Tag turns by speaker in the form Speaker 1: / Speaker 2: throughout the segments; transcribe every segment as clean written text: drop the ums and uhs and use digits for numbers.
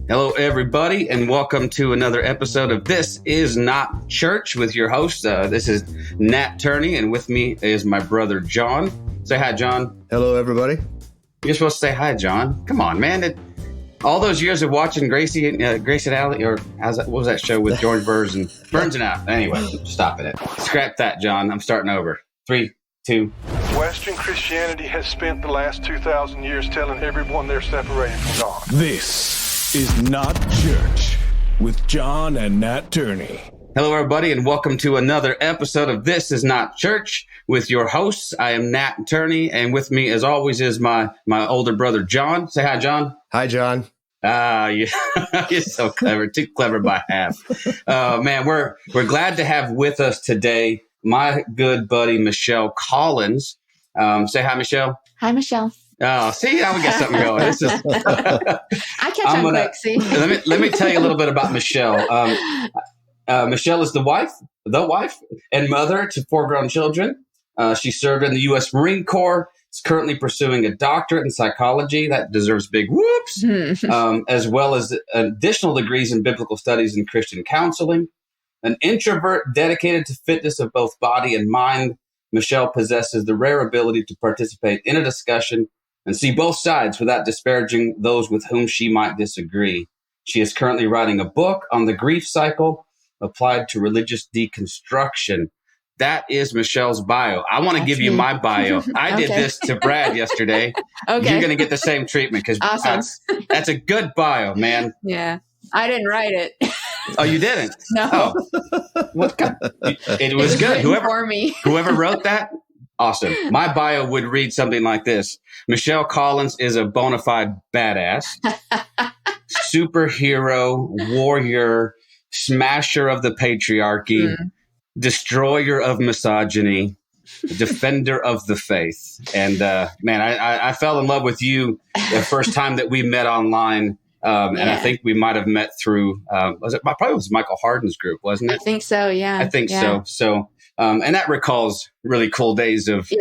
Speaker 1: Hello, everybody, and welcome to another episode of This Is Not Church with your host. This is Nat Turney, and with me is my brother, John. Say hi, John.
Speaker 2: Hello, everybody.
Speaker 1: You're supposed to say hi, John. Come on, man. All those years of watching Gracie and Alley, or what was that show with George Burns and Al? Anyway, stopping it. Scrap that, John. I'm starting over. 3, 2.
Speaker 3: Western Christianity has spent the last 2,000 years telling everyone they're separated from God.
Speaker 4: This is Not Church with John and Nat Turney.
Speaker 1: Hello, everybody, and welcome to another episode of This Is Not Church with your hosts. I am Nat Turney, and with me, as always, is my older brother, John. Say hi, John.
Speaker 2: Hi, John.
Speaker 1: You're so clever, too clever by half. Man, we're glad to have with us today my good buddy, Michelle Collins. Say hi, Michelle.
Speaker 5: Hi, Michelle.
Speaker 1: Oh, see, now we got something going. This is.
Speaker 5: I catch on quick. See,
Speaker 1: let me tell you a little bit about Michelle. Michelle is the wife and mother to 4 grown children. She served in the U.S. Marine Corps. Is currently pursuing a doctorate in psychology. That deserves big whoops, as well as additional degrees in biblical studies and Christian counseling. An introvert dedicated to fitness of both body and mind, Michelle possesses the rare ability to participate in a discussion and see both sides without disparaging those with whom she might disagree. She is currently writing a book on the grief cycle applied to religious deconstruction. That is Michelle's bio. I want to give you my bio. I did this to Brad yesterday. Okay. You're going to get the same treatment because
Speaker 5: awesome.
Speaker 1: That's a good bio, man.
Speaker 5: Yeah. I didn't write it.
Speaker 1: Oh, you didn't?
Speaker 5: No.
Speaker 1: Oh. It was good. Whoever wrote that, awesome. My bio would read something like this. Michelle Collins is a bona fide badass, superhero, warrior, smasher of the patriarchy, destroyer of misogyny, defender of the faith. And man, I fell in love with you the first time that we met online. And I think we might have met through, probably was Michael Hardin's group, wasn't it?
Speaker 5: I think so, yeah.
Speaker 1: I think so. So, and that recalls really cool days of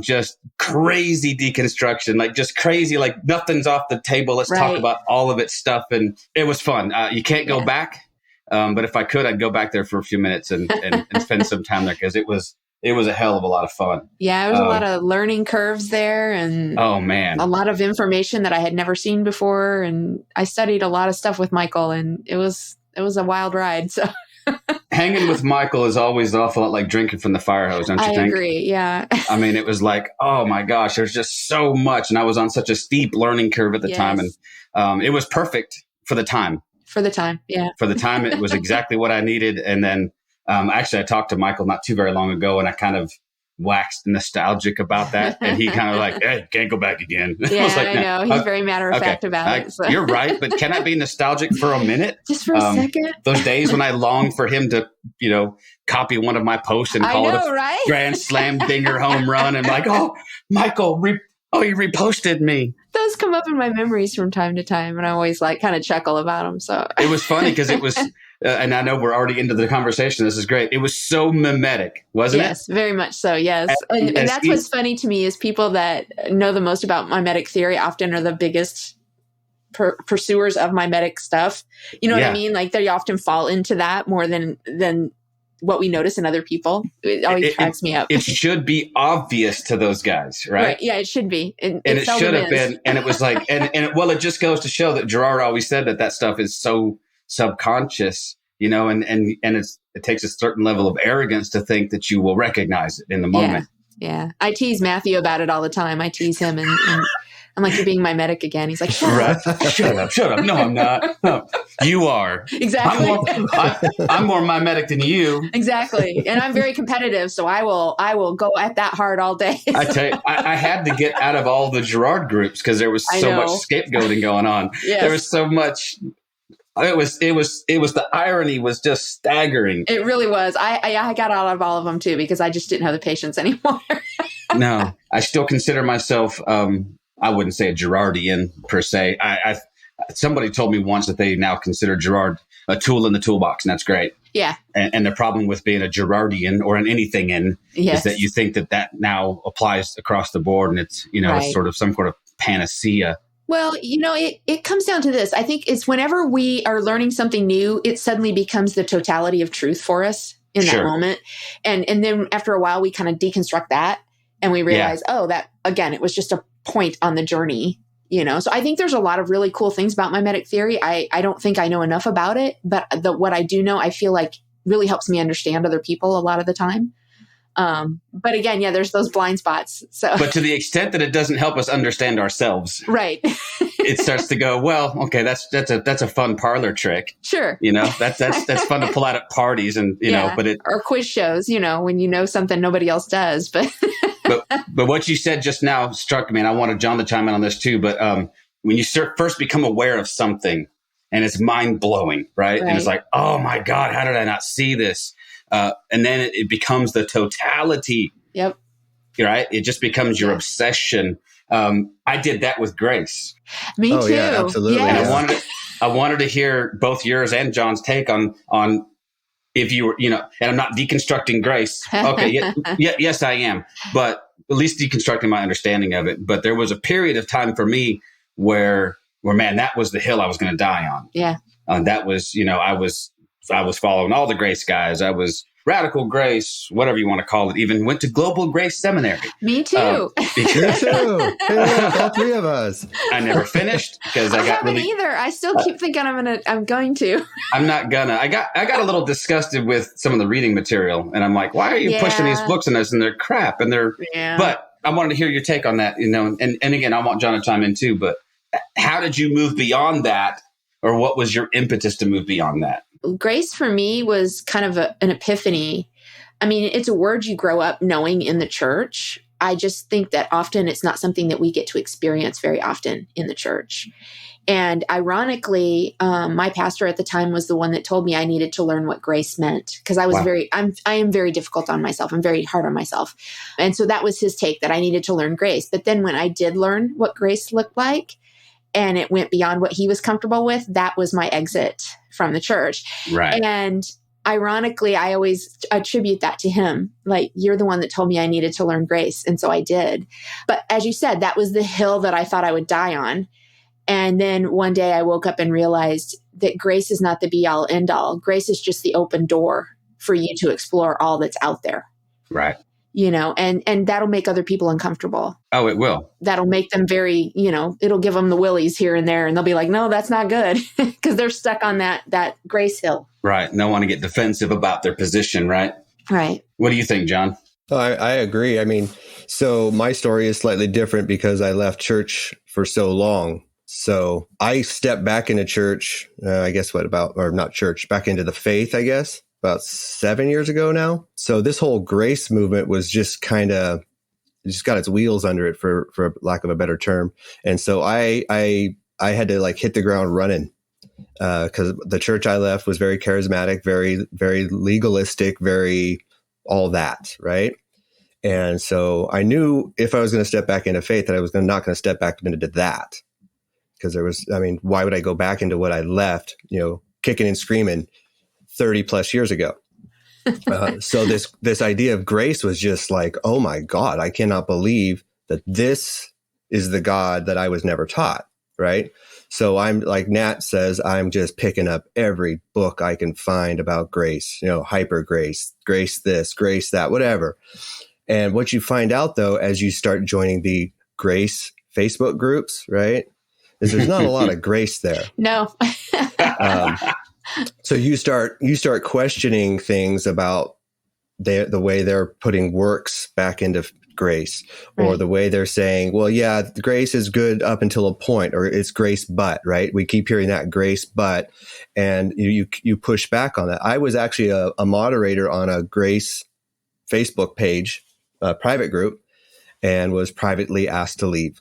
Speaker 1: just crazy deconstruction, like just crazy, like nothing's off the table. Let's talk about all of its stuff. And it was fun. You can't go back. But if I could, I'd go back there for a few minutes and spend some time there because it was a hell of a lot of fun. Yeah,
Speaker 5: there was a lot of learning curves there and
Speaker 1: oh man,
Speaker 5: a lot of information that I had never seen before. And I studied a lot of stuff with Michael and it was a wild ride. So
Speaker 1: hanging with Michael is always an awful lot like drinking from the fire hose, don't you think?
Speaker 5: I agree, yeah.
Speaker 1: I mean, it was like, oh my gosh, there's just so much. And I was on such a steep learning curve at the time. And it was perfect for the time.
Speaker 5: For the time, yeah.
Speaker 1: For the time, it was exactly what I needed. And then actually, I talked to Michael not too very long ago, and I kind of waxed nostalgic about that. And he kind of like, hey, can't go back again.
Speaker 5: Yeah, I know. He's very matter of fact about it. So.
Speaker 1: You're right, but can I be nostalgic for a minute?
Speaker 5: Just for a second?
Speaker 1: Those days when I longed for him to, copy one of my posts and call it a grand slam dinger home run. And like, oh, Michael, you reposted me.
Speaker 5: Those come up in my memories from time to time, and I always kind of chuckle about them. So
Speaker 1: it was funny because it was, and I know we're already into the conversation. This is great. It was so mimetic, wasn't it?
Speaker 5: Yes, very much so. Yes, and that's what's funny to me is people that know the most about mimetic theory often are the biggest pursuers of mimetic stuff. You know what I mean? Like they often fall into that more than what we notice in other people. It always cracks me up.
Speaker 1: It should be obvious to those guys, right?
Speaker 5: Yeah, it should be.
Speaker 1: And it should have been. And it was like, it just goes to show that Gerard always said that stuff is so subconscious, and it takes a certain level of arrogance to think that you will recognize it in the moment.
Speaker 5: Yeah. I tease Matthew about it all the time. I tease him and I'm like, you're being mimetic again. He's like, shut
Speaker 1: up. No, I'm not. No, you are.
Speaker 5: Exactly.
Speaker 1: I'm more mimetic than you.
Speaker 5: Exactly. And I'm very competitive. So I will go at that hard all day.
Speaker 1: I tell you, I had to get out of all the Gerard groups because there was so much scapegoating going on. Yes. There was so much. It was the irony was just staggering.
Speaker 5: It really was. I got out of all of them too, because I just didn't have the patience anymore.
Speaker 1: No, I still consider myself, I wouldn't say a Gerardian per se. Somebody told me once that they now consider Gerard a tool in the toolbox, and that's great.
Speaker 5: Yeah.
Speaker 1: And the problem with being a Gerardian or an anything in is that you think that now applies across the board, and it's, it's sort of some sort of panacea.
Speaker 5: Well, it comes down to this. I think it's whenever we are learning something new, it suddenly becomes the totality of truth for us in that moment. And then after a while, we kind of deconstruct that and we realize, that, again, it was just a point on the journey, So I think there's a lot of really cool things about mimetic theory. I don't think I know enough about it, but what I do know, I feel like really helps me understand other people a lot of the time. But again, there's those blind spots. So, but
Speaker 1: to the extent that it doesn't help us understand ourselves,
Speaker 5: right?
Speaker 1: It starts to go, well, okay, that's a fun parlor trick.
Speaker 5: Sure,
Speaker 1: that's fun to pull out at parties, and but it
Speaker 5: or quiz shows, when something nobody else does. But
Speaker 1: but what you said just now struck me, and I wanted John to chime in on this too. But when you first become aware of something, and it's mind blowing, right? And it's like, oh my God, how did I not see this? And then it becomes the totality.
Speaker 5: Yep.
Speaker 1: Right? It just becomes your obsession. I did that with grace.
Speaker 5: Me too.
Speaker 2: Yeah, absolutely.
Speaker 5: Yes.
Speaker 1: And I wanted to hear both yours and John's take on if you were, and I'm not deconstructing grace. Okay. Yes, I am. But at least deconstructing my understanding of it. But there was a period of time for me where man, that was the hill I was going to die on.
Speaker 5: Yeah.
Speaker 1: That was, I was following all the grace guys. I was radical grace, whatever you want to call it. Even went to Global Grace Seminary.
Speaker 5: Me too.
Speaker 2: Me too. Hey, all three of us.
Speaker 1: I never finished because I got really
Speaker 5: either. I still keep thinking I'm going to.
Speaker 1: I'm not gonna. I got a little disgusted with some of the reading material, and I'm like, why are you pushing these books on us? And they're crap, and they're. Yeah. But I wanted to hear your take on that, And again, I want John to chime in too. But how did you move beyond that, or what was your impetus to move beyond that?
Speaker 5: Grace for me was kind of an epiphany. I mean, it's a word you grow up knowing in the church. I just think that often it's not something that we get to experience very often in the church. And ironically, my pastor at the time was the one that told me I needed to learn what grace meant because I was I am very difficult on myself. I'm very hard on myself. And so that was his take that I needed to learn grace. But then when I did learn what grace looked like, and it went beyond what he was comfortable with, that was my exit from the church.
Speaker 1: Right.
Speaker 5: And ironically, I always attribute that to him. Like, you're the one that told me I needed to learn grace. And so I did. But as you said, that was the hill that I thought I would die on. And then one day I woke up and realized that grace is not the be all end all. Grace is just the open door for you to explore all that's out there.
Speaker 1: Right.
Speaker 5: And that'll make other people uncomfortable.
Speaker 1: Oh, it will.
Speaker 5: That'll make them very, it'll give them the willies here and there. And they'll be like, no, that's not good. Because they're stuck on that grace hill.
Speaker 1: Right. And they want to get defensive about their position. Right.
Speaker 5: Right.
Speaker 1: What do you think, John?
Speaker 2: I agree. I mean, so my story is slightly different because I left church for so long. So I stepped back into church, back into the faith, I guess. About 7 years ago now. So this whole grace movement was just got its wheels under it for lack of a better term. And so I had to hit the ground running because the church I left was very charismatic, very, very legalistic, very all that. Right. And so I knew if I was going to step back into faith that I was not going to step back into that because why would I go back into what I left, kicking and screaming 30 plus years ago. So this idea of grace was just like, oh my God, I cannot believe that this is the God that I was never taught. Right. So I'm like Nat says, I'm just picking up every book I can find about grace, hyper grace, grace this, grace that, whatever. And what you find out though, as you start joining the grace Facebook groups, right, is there's not a lot of grace there.
Speaker 5: No.
Speaker 2: So you start questioning things about the way they're putting works back into grace, or the way they're saying, well, yeah, grace is good up until a point, or it's grace but, right? We keep hearing that grace but, and you push back on that. I was actually a moderator on a grace Facebook page, a private group, and was privately asked to leave.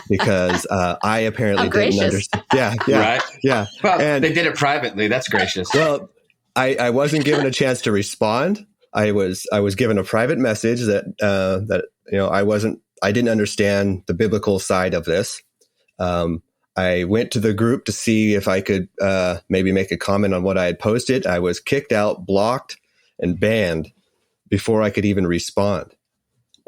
Speaker 2: Because I apparently didn't understand. Yeah.
Speaker 1: Right.
Speaker 2: Yeah.
Speaker 1: Well, and they did it privately. That's gracious.
Speaker 2: Well, I wasn't given a chance to respond. I was given a private message that I didn't understand the biblical side of this. I went to the group to see if I could maybe make a comment on what I had posted. I was kicked out, blocked, and banned before I could even respond.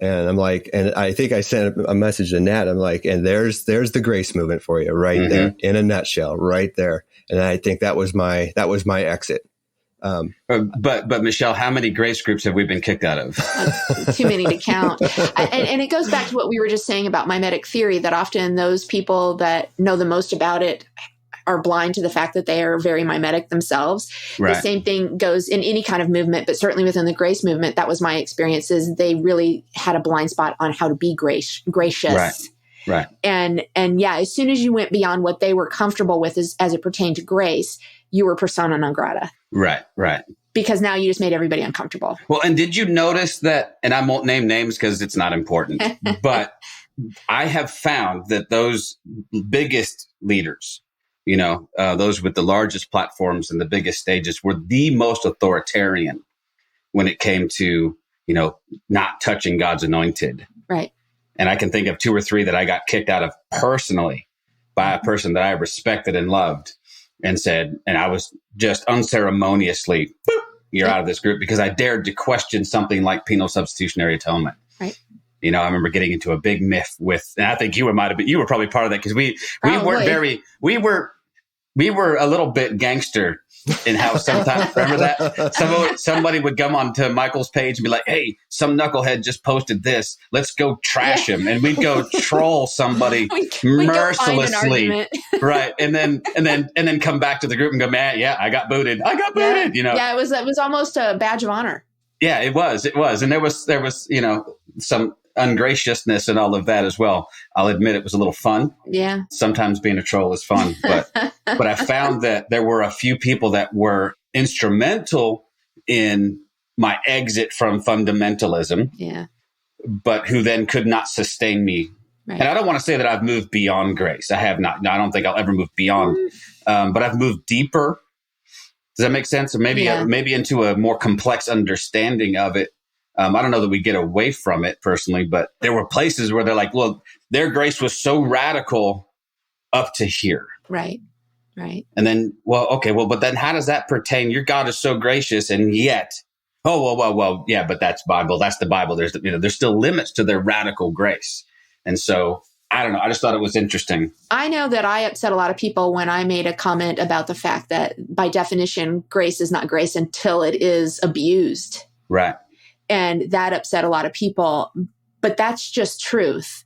Speaker 2: And I'm like, and I think I sent a message to Nat. I'm like, and there's the grace movement for you right there in a nutshell, right there. And I think that was my exit.
Speaker 1: But Michelle, how many grace groups have we been kicked out of?
Speaker 5: Too many to count. And it goes back to what we were just saying about mimetic theory, that often those people that know the most about it are blind to the fact that they are very mimetic themselves. Right. The same thing goes in any kind of movement, but certainly within the grace movement, that was my experience, is they really had a blind spot on how to be gracious.
Speaker 1: Right.
Speaker 5: And yeah, as soon as you went beyond what they were comfortable with as it pertained to grace, you were persona non grata.
Speaker 1: Right.
Speaker 5: Because now you just made everybody uncomfortable.
Speaker 1: Well, and did you notice that, and I won't name names because it's not important, but I have found that those biggest leaders, those with the largest platforms and the biggest stages, were the most authoritarian when it came to, not touching God's anointed.
Speaker 5: Right.
Speaker 1: And I can think of 2 or 3 that I got kicked out of personally by a person that I respected and loved, and I was just unceremoniously, boop, you're out of this group, because I dared to question something like penal substitutionary atonement.
Speaker 5: Right.
Speaker 1: I remember getting into a big miff with, and I think you were probably part of that, because we were a little bit gangster in how sometimes, remember that? Somebody would come onto Michael's page and be like, hey, some knucklehead just posted this. Let's go trash him. And we'd go troll somebody mercilessly. Right. And then come back to the group and go, man, yeah, I got booted. Yeah,
Speaker 5: it was almost a badge of honor.
Speaker 1: Yeah, it was. And there was, some ungraciousness and all of that as well. I'll admit it was a little fun.
Speaker 5: Yeah.
Speaker 1: Sometimes being a troll is fun, but I found that there were a few people that were instrumental in my exit from fundamentalism.
Speaker 5: Yeah.
Speaker 1: But who then could not sustain me. Right. And I don't want to say that I've moved beyond grace. I have not. No, I don't think I'll ever move beyond. But I've moved deeper. Does that make sense? Or maybe into a more complex understanding of it. I don't know that we get away from it personally, but there were places where they're like, well, their grace was so radical up to here.
Speaker 5: Right.
Speaker 1: And then, but then how does that pertain? Your God is so gracious, and yet, yeah, but that's Bible. That's the Bible. There's still limits to their radical grace. And so, I don't know. I just thought it was interesting.
Speaker 5: I know that I upset a lot of people when I made a comment about the fact that by definition, grace is not grace until it is abused.
Speaker 1: Right.
Speaker 5: And that upset a lot of people, but that's just truth.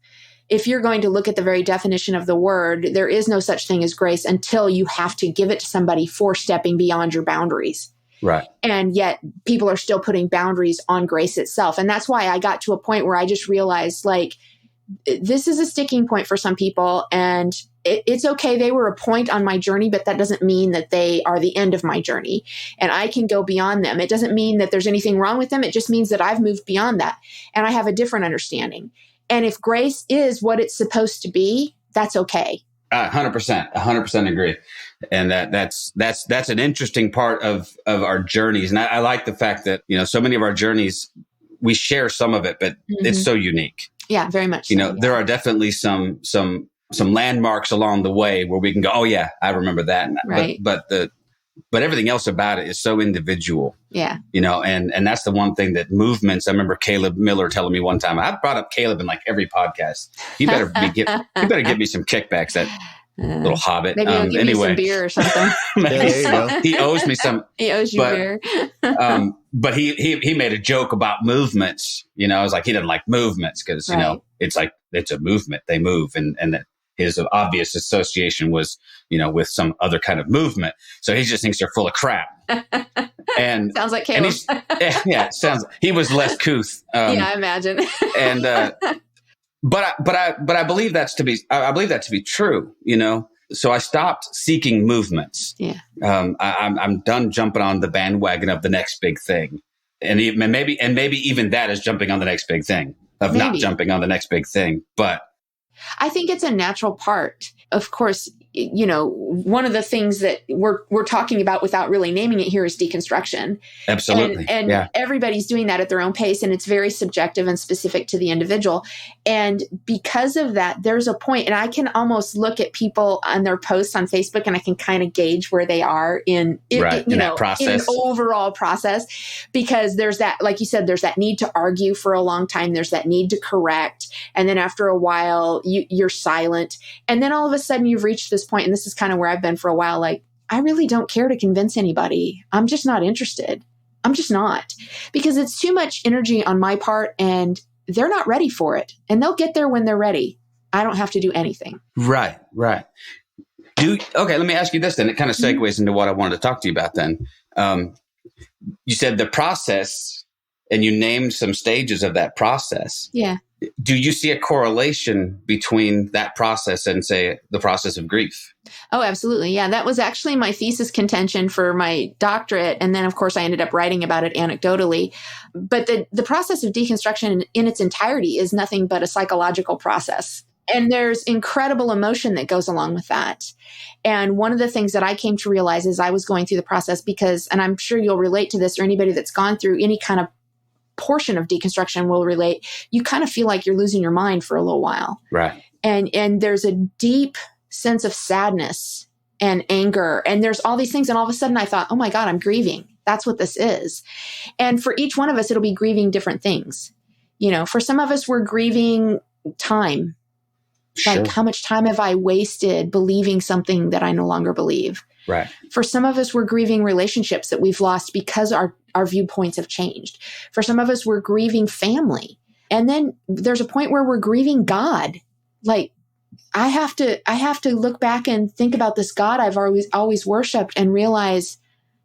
Speaker 5: If you're going to look at the very definition of the word, there is no such thing as grace until you have to give it to somebody for stepping beyond your boundaries.
Speaker 1: Right.
Speaker 5: And yet people are still putting boundaries on grace itself. And that's why I got to a point where I just realized, like, this is a sticking point for some people, and it's okay. They were a point on my journey, but that doesn't mean that they are the end of my journey, and I can go beyond them. It doesn't mean that there's anything wrong with them. It just means that I've moved beyond that, and I have a different understanding. And if grace is what it's supposed to be, that's okay.
Speaker 1: 100% agree. And that's an interesting part of our journeys. And I like the fact that, so many of our journeys, we share some of it, but it's so unique.
Speaker 5: Yeah, very much.
Speaker 1: There are definitely some landmarks along the way where we can go, oh yeah, I remember that.
Speaker 5: Right.
Speaker 1: But everything else about it is so individual.
Speaker 5: Yeah.
Speaker 1: And that's the one thing that movements. I remember Caleb Miller telling me one time. I've brought up Caleb in like every podcast. You better give me some kickbacks. That little hobbit.
Speaker 5: Maybe I'll give you some beer or something.
Speaker 2: There you go.
Speaker 1: He owes me some.
Speaker 5: He owes you beer.
Speaker 1: But he made a joke about movements. I was like, he doesn't like movements because it's like it's a movement. They move, and that his obvious association was with some other kind of movement. So he just thinks they're full of crap. And
Speaker 5: sounds like Caleb.
Speaker 1: Sounds. He was less couth.
Speaker 5: I imagine.
Speaker 1: And but I believe that to be true. So I stopped seeking movements.
Speaker 5: Yeah.
Speaker 1: I'm done jumping on the bandwagon of the next big thing. And maybe even that is jumping on the next big thing of not jumping on the next big thing. But
Speaker 5: I think it's a natural part. Of course, one of the things that we're talking about without really naming it here is deconstruction.
Speaker 1: Absolutely.
Speaker 5: And everybody's doing that at their own pace, and it's very subjective and specific to the individual. And because of that, there's a point, and I can almost look at people on their posts on Facebook, and I can kind of gauge where they are in that process, in an overall process, because there's that, like you said, there's that need to argue for a long time. There's that need to correct. And then after a while, you're silent. And then all of a sudden you've reached this point, and this is kind of where I've been for a while, like, I really don't care to convince anybody. I'm just not interested. I'm just not, because it's too much energy on my part, and they're not ready for it. And they'll get there when they're ready. I don't have to do anything.
Speaker 1: Right. Okay, let me ask you this then. It kind of segues into what I wanted to talk to you about then. You said the process, and you named some stages of that process.
Speaker 5: Yeah.
Speaker 1: Do you see a correlation between that process and, say, the process of grief?
Speaker 5: Oh, absolutely. Yeah. That was actually my thesis contention for my doctorate. And then, of course, I ended up writing about it anecdotally. But the process of deconstruction in its entirety is nothing but a psychological process. And there's incredible emotion that goes along with that. And one of the things that I came to realize as I was going through the process, because, and I'm sure you'll relate to this, or anybody that's gone through any kind of portion of deconstruction will relate, you kind of feel like you're losing your mind for a little while.
Speaker 1: Right.
Speaker 5: And there's a deep sense of sadness and anger. And there's all these things. And all of a sudden I thought, oh my God, I'm grieving. That's what this is. And for each one of us, it'll be grieving different things. For some of us, we're grieving time.
Speaker 1: Sure.
Speaker 5: Like, how much time have I wasted believing something that I no longer believe?
Speaker 1: Right.
Speaker 5: For some of us, we're grieving relationships that we've lost because our viewpoints have changed. For some of us, we're grieving family. And then there's a point where we're grieving God. Like, I have to look back and think about this God I've always worshiped and realize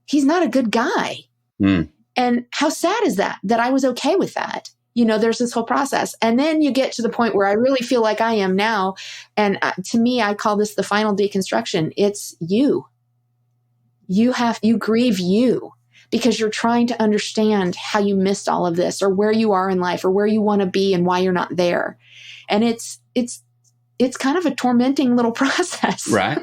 Speaker 5: he's not a good guy. And how sad is that I was okay with that? There's this whole process. And then you get to the point where I really feel like I am now. And to me, I call this the final deconstruction. It's you. You grieve you, because you're trying to understand how you missed all of this, or where you are in life, or where you want to be and why you're not there. And it's kind of a tormenting little process.
Speaker 1: Right.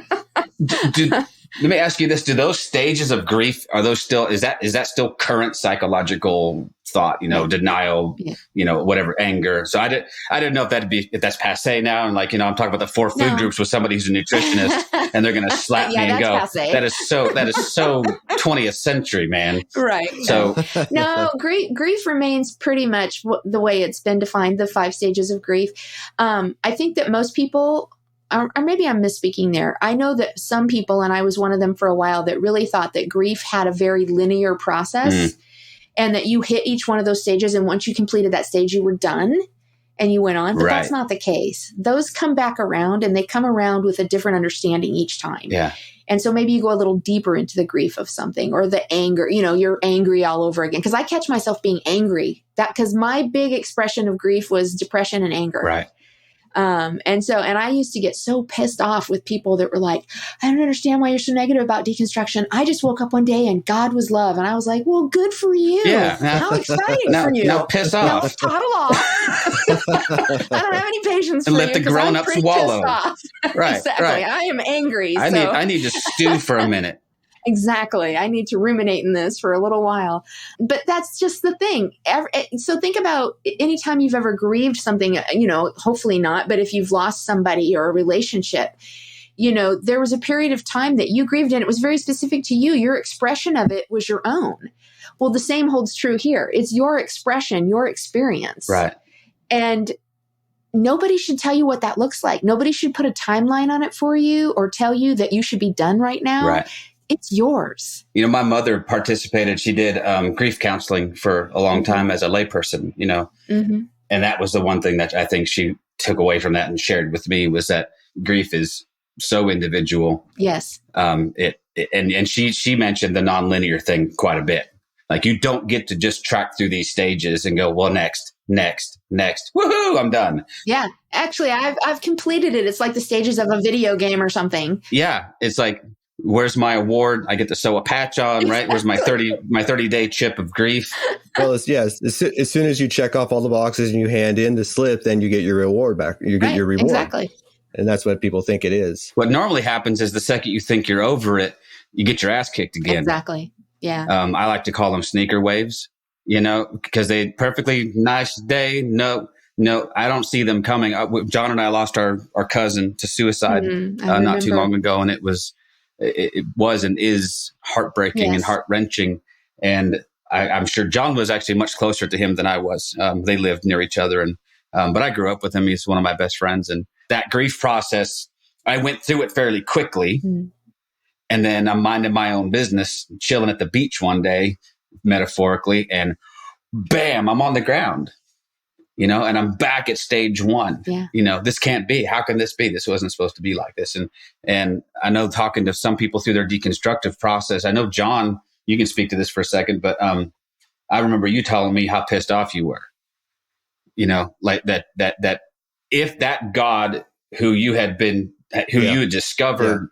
Speaker 1: Let me ask you this. Do those stages of grief, is that still current psychological thought, denial, whatever, anger? So I didn't know if that's passé now. And I'm talking about the 4 food groups with somebody who's a nutritionist and they're going to slap me and go, passé. that is so 20th century, man. Right. So
Speaker 5: no, grief remains pretty much the way it's been defined, the 5 stages of grief. I think that most people, or maybe I'm misspeaking there, I know that some people, and I was one of them for a while, that really thought that grief had a very linear process and that you hit each one of those stages. And once you completed that stage, you were done and you went on. But that's not the case. Those come back around, and they come around with a different understanding each time.
Speaker 1: Yeah.
Speaker 5: And so maybe you go a little deeper into the grief of something, or the anger, you're angry all over again. Because I catch myself being angry, because my big expression of grief was depression and anger.
Speaker 1: Right.
Speaker 5: And I used to get so pissed off with people that were like, I don't understand why you're so negative about deconstruction. I just woke up one day and God was love. And I was like, well, good for you.
Speaker 1: Yeah.
Speaker 5: How exciting for you.
Speaker 1: Now piss off.
Speaker 5: Now toddle off. I don't have any patience for
Speaker 1: and
Speaker 5: you.
Speaker 1: Let the grown-ups wallow.
Speaker 5: Right. Exactly.
Speaker 1: Right.
Speaker 5: I am angry.
Speaker 1: I need to stew for a minute.
Speaker 5: Exactly. I need to ruminate in this for a little while. But that's just the thing. So think about anytime you've ever grieved something, hopefully not, but if you've lost somebody or a relationship, there was a period of time that you grieved, and it was very specific to you. Your expression of it was your own. Well, the same holds true here. It's your expression, your experience.
Speaker 1: Right.
Speaker 5: And nobody should tell you what that looks like. Nobody should put a timeline on it for you or tell you that you should be done right now.
Speaker 1: Right.
Speaker 5: It's yours.
Speaker 1: My mother participated. She did grief counseling for a long time as a layperson, and that was the one thing that I think she took away from that and shared with me, was that grief is so individual.
Speaker 5: Yes.
Speaker 1: And she mentioned the nonlinear thing quite a bit. Like, you don't get to just track through these stages and go, well, next, woohoo, I'm done.
Speaker 5: Yeah. Actually, I've completed it. It's like the stages of a video game or something.
Speaker 1: Yeah. It's like, where's my award? I get to sew a patch on, right? Where's my 30-day chip of grief?
Speaker 2: Well, as soon as you check off all the boxes and you hand in the slip, then you get your reward back. You get your reward.
Speaker 5: Exactly.
Speaker 2: And that's what people think it is.
Speaker 1: What normally happens is the second you think you're over it, you get your ass kicked again.
Speaker 5: Exactly. Yeah.
Speaker 1: I like to call them sneaker waves, because they perfectly nice day. No, I don't see them coming. John and I lost our cousin to suicide not too long ago. And it was and is heartbreaking and heart-wrenching. And I'm sure John was actually much closer to him than I was. They lived near each other. And but I grew up with him. He's one of my best friends. And that grief process, I went through it fairly quickly. And then I'm minding my own business, chilling at the beach one day, metaphorically, and bam, I'm on the ground, and I'm back at stage one. Yeah. This can't be. How can this be? This wasn't supposed to be like this. And I know, talking to some people through their deconstructive process, I know, John, you can speak to this for a second, but I remember you telling me how pissed off you were, like that if that God who you had discovered,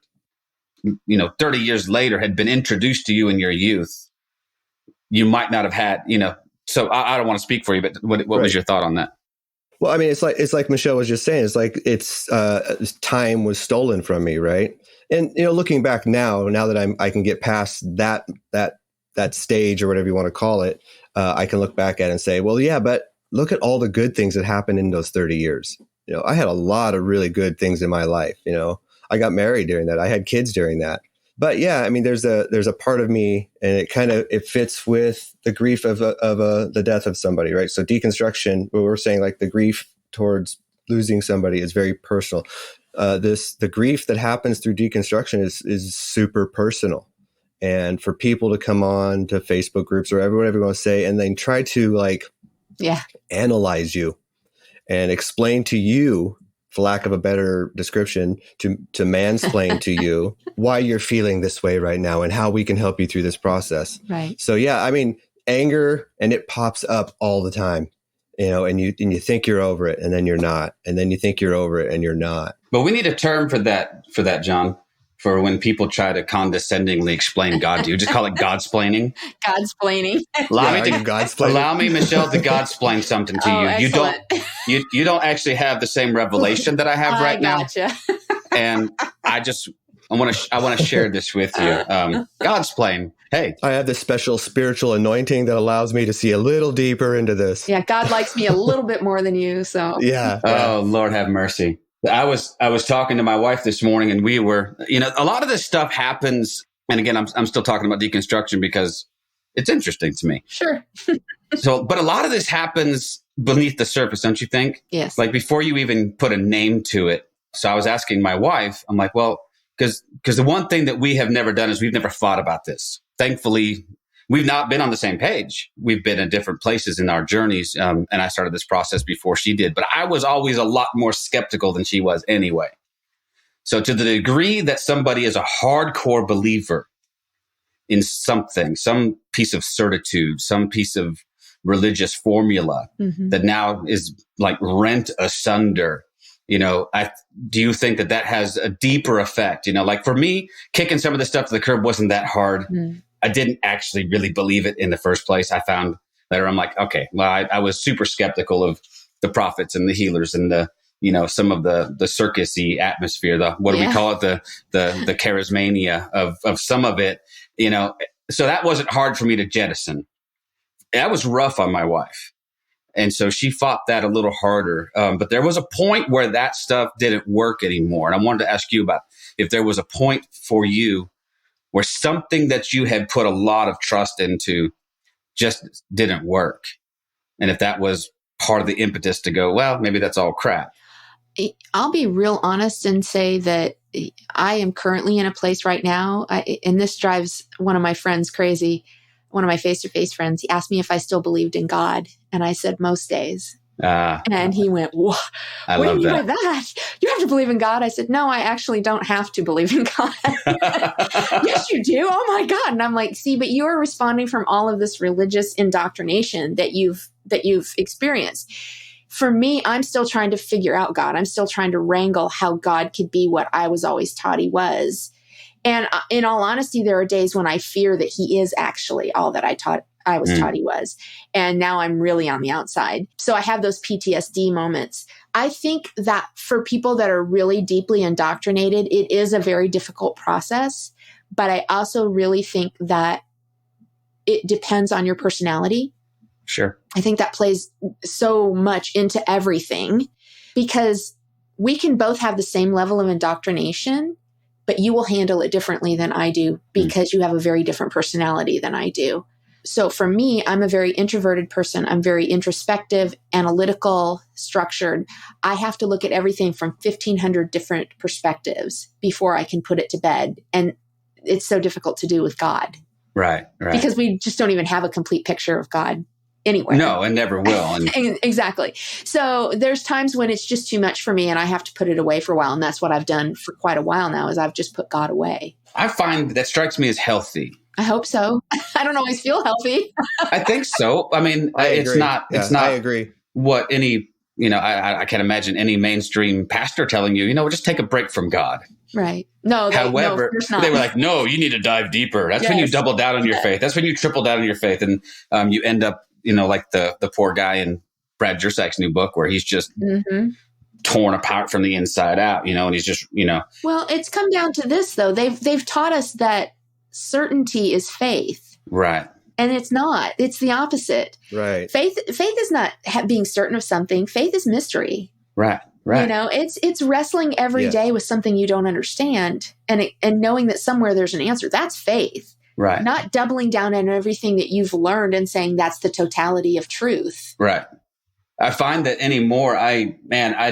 Speaker 1: 30 years later had been introduced to you in your youth, you might not have had, so I don't want to speak for you, but what was your thought on that?
Speaker 2: Well, I mean, it's like Michelle was just saying, it's like time was stolen from me. Right. And, looking back now that I can get past that stage, or whatever you want to call it, I can look back at it and say, well, yeah, but look at all the good things that happened in those 30 years. I had a lot of really good things in my life. I got married during that. I had kids during that. But yeah, I mean, there's a part of me, and it fits with the grief of the death of somebody, right? So deconstruction, where we're saying like the grief towards losing somebody is very personal. The grief that happens through deconstruction is super personal. And for people to come on to Facebook groups or whatever you want to say, and then try to analyze you and explain to you, for lack of a better description, to mansplain to you why you're feeling this way right now and how we can help you through this process.
Speaker 5: Right.
Speaker 2: So yeah, I mean, anger, and it pops up all the time, and you think you're over it, and then you're not, and then you think you're over it, and you're not.
Speaker 1: But we need a term for that, John. For when people try to condescendingly explain God to you, just call it Godsplaining.
Speaker 5: Godsplaining.
Speaker 1: Allow me, Michelle, to Godsplain something to you.
Speaker 5: Excellent.
Speaker 1: You don't actually have the same revelation that I have right now, and I want to share this with you. Godsplain. Hey, I
Speaker 2: have this special spiritual anointing that allows me to see a little deeper into this.
Speaker 5: Yeah, God likes me a little bit more than you. So
Speaker 2: yeah.
Speaker 1: Oh, Lord have mercy. I was talking to my wife this morning, and we were, a lot of this stuff happens. And again, I'm still talking about deconstruction because it's interesting to me.
Speaker 5: Sure.
Speaker 1: But a lot of this happens beneath the surface, don't you think?
Speaker 5: Yes.
Speaker 1: Like before you even put a name to it. So I was asking my wife, I'm like, well, because the one thing that we have never done is we've never thought about this. Thankfully, we've not been on the same page. We've been in different places in our journeys. And I started this process before she did. But I was always a lot more skeptical than she was anyway. So to the degree that somebody is a hardcore believer in something, some piece of certitude, some piece of religious formula that now is like rent asunder, do you think that has a deeper effect? Like for me, kicking some of the stuff to the curb wasn't that hard. I didn't actually really believe it in the first place. I found later, I'm like, okay, well, I was super skeptical of the prophets and the healers and the, some of the circusy atmosphere, what do we call it? The charismania of some of it, so that wasn't hard for me to jettison. That was rough on my wife. And so she fought that a little harder. But there was a point where that stuff didn't work anymore. And I wanted to ask you about if there was a point for you where something that you had put a lot of trust into just didn't work. And if that was part of the impetus to go, well, maybe that's all crap.
Speaker 5: I'll be real honest and say that I am currently in a place right now, and this drives one of my friends crazy, one of my face-to-face friends. He asked me if I still believed in God. And I said, most days. And he went, what do you mean by that? You have to believe in God. I said, no, I actually don't have to believe in God. Yes, you do. Oh my God. And I'm like, see, but you're responding from all of this religious indoctrination that you've experienced. For me, I'm still trying to figure out God. I'm still trying to wrangle how God could be what I was always taught he was. And in all honesty, there are days when I fear that he is actually all that I I was taught he was. And now I'm really on the outside. So I have those PTSD moments. I think that for people that are really deeply indoctrinated, it is a very difficult process. But I also really think that it depends on your personality.
Speaker 1: Sure.
Speaker 5: I think that plays so much into everything, because we can both have the same level of indoctrination, but you will handle it differently than I do because you have a very different personality than I do. So for me, I'm a very introverted person. I'm very introspective, analytical, structured. I have to look at everything from 1,500 different perspectives before I can put it to bed. And it's so difficult to do with God.
Speaker 1: Right.
Speaker 5: Because we just don't even have a complete picture of God anywhere.
Speaker 1: No, and never will. And
Speaker 5: exactly. So there's times when it's just too much for me and I have to put it away for a while. And that's what I've done for quite a while now, is I've just put God away.
Speaker 1: I find that strikes me as healthy.
Speaker 5: I hope so. I don't always feel healthy.
Speaker 1: I think so. I mean, it's not. I agree. What any, I can't imagine any mainstream pastor telling you, just take a break from God.
Speaker 5: Right. No.
Speaker 1: However, they were like, no, you need to dive deeper. That's when you double down on your faith. That's when you triple down on your faith, and you end up, like the poor guy in Brad Jersek's new book, where he's just torn apart from the inside out. And he's just,
Speaker 5: Well, it's come down to this though. They've taught us that certainty is faith.
Speaker 1: Right.
Speaker 5: And it's not. It's the opposite.
Speaker 2: Right.
Speaker 5: Faith is not being certain of something. Faith is mystery.
Speaker 1: Right. Right.
Speaker 5: It's wrestling every day with something you don't understand, and knowing that somewhere there's an answer. That's faith.
Speaker 1: Right.
Speaker 5: Not doubling down on everything that you've learned and saying that's the totality of truth.
Speaker 1: Right. I find that anymore, I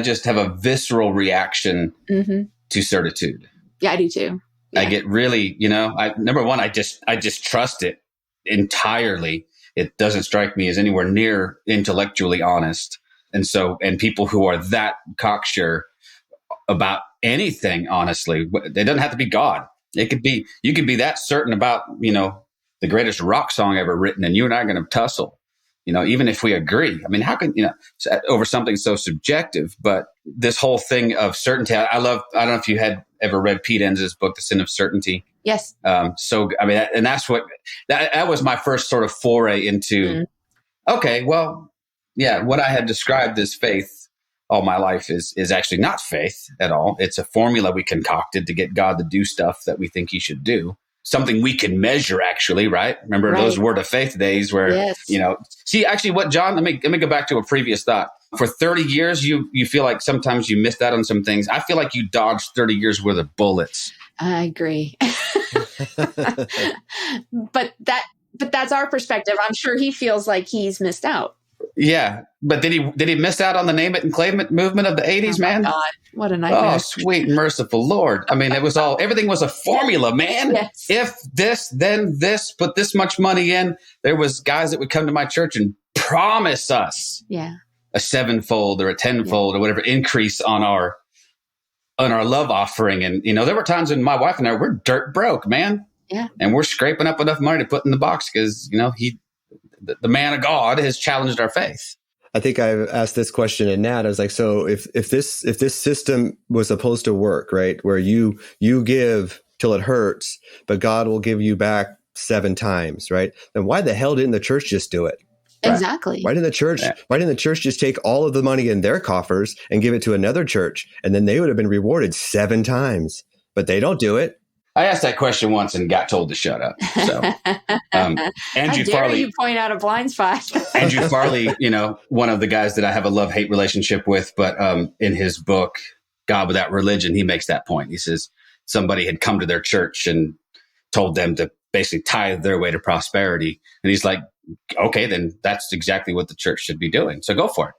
Speaker 1: just have a visceral reaction to certitude.
Speaker 5: Yeah, I do too. Yeah.
Speaker 1: I get really, number one, I just trust it entirely. It doesn't strike me as anywhere near intellectually honest. And people who are that cocksure about anything, honestly, it doesn't have to be God. You could be that certain about, the greatest rock song ever written, and you and I are going to tussle, even if we agree. I mean, how can, over something so subjective, but this whole thing of certainty, I don't know if you had ever read Pete Enns' book, The Sin of Certainty.
Speaker 5: Yes.
Speaker 1: So, I mean, and that's that was my first sort of foray into, okay, well, yeah, what I had described as faith all my life is actually not faith at all. It's a formula we concocted to get God to do stuff that we think he should do. Something we can measure, actually, right? Remember those Word of Faith days where, see, actually what, John, let me go back to a previous thought. For 30 years, you feel like sometimes you missed out on some things. I feel like you dodged 30 years worth of bullets.
Speaker 5: I agree. But that's our perspective. I'm sure he feels like he's missed out.
Speaker 1: Yeah, but did he miss out on the name it and claim it movement of the 80s, man?
Speaker 5: God, what a nightmare.
Speaker 1: Oh, sweet and merciful Lord. I mean, everything was a formula, man.
Speaker 5: Yes.
Speaker 1: If this, then this, put this much money in. There was guys that would come to my church and promise us a 7-fold or a 10-fold or whatever increase on our love offering. And, there were times when my wife and I were dirt broke, man.
Speaker 5: Yeah.
Speaker 1: And we're scraping up enough money to put in the box because, the man of God has challenged our faith.
Speaker 2: I think I've asked this question to Nat. I was like, so if this system was supposed to work, right, where you give till it hurts, but God will give you back 7 times, right? Then why the hell didn't the church just do it?
Speaker 5: Exactly.
Speaker 2: Why didn't the church just take all of the money in their coffers and give it to another church, and then they would have been rewarded 7 times? But they don't do it.
Speaker 1: I asked that question once and got told to shut up. So, Andrew Farley,
Speaker 5: you point out a blind spot.
Speaker 1: Andrew Farley, one of the guys that I have a love-hate relationship with, but in his book, God Without Religion, he makes that point. He says somebody had come to their church and told them to basically tithe their way to prosperity. And he's like, okay, then that's exactly what the church should be doing. So go for it.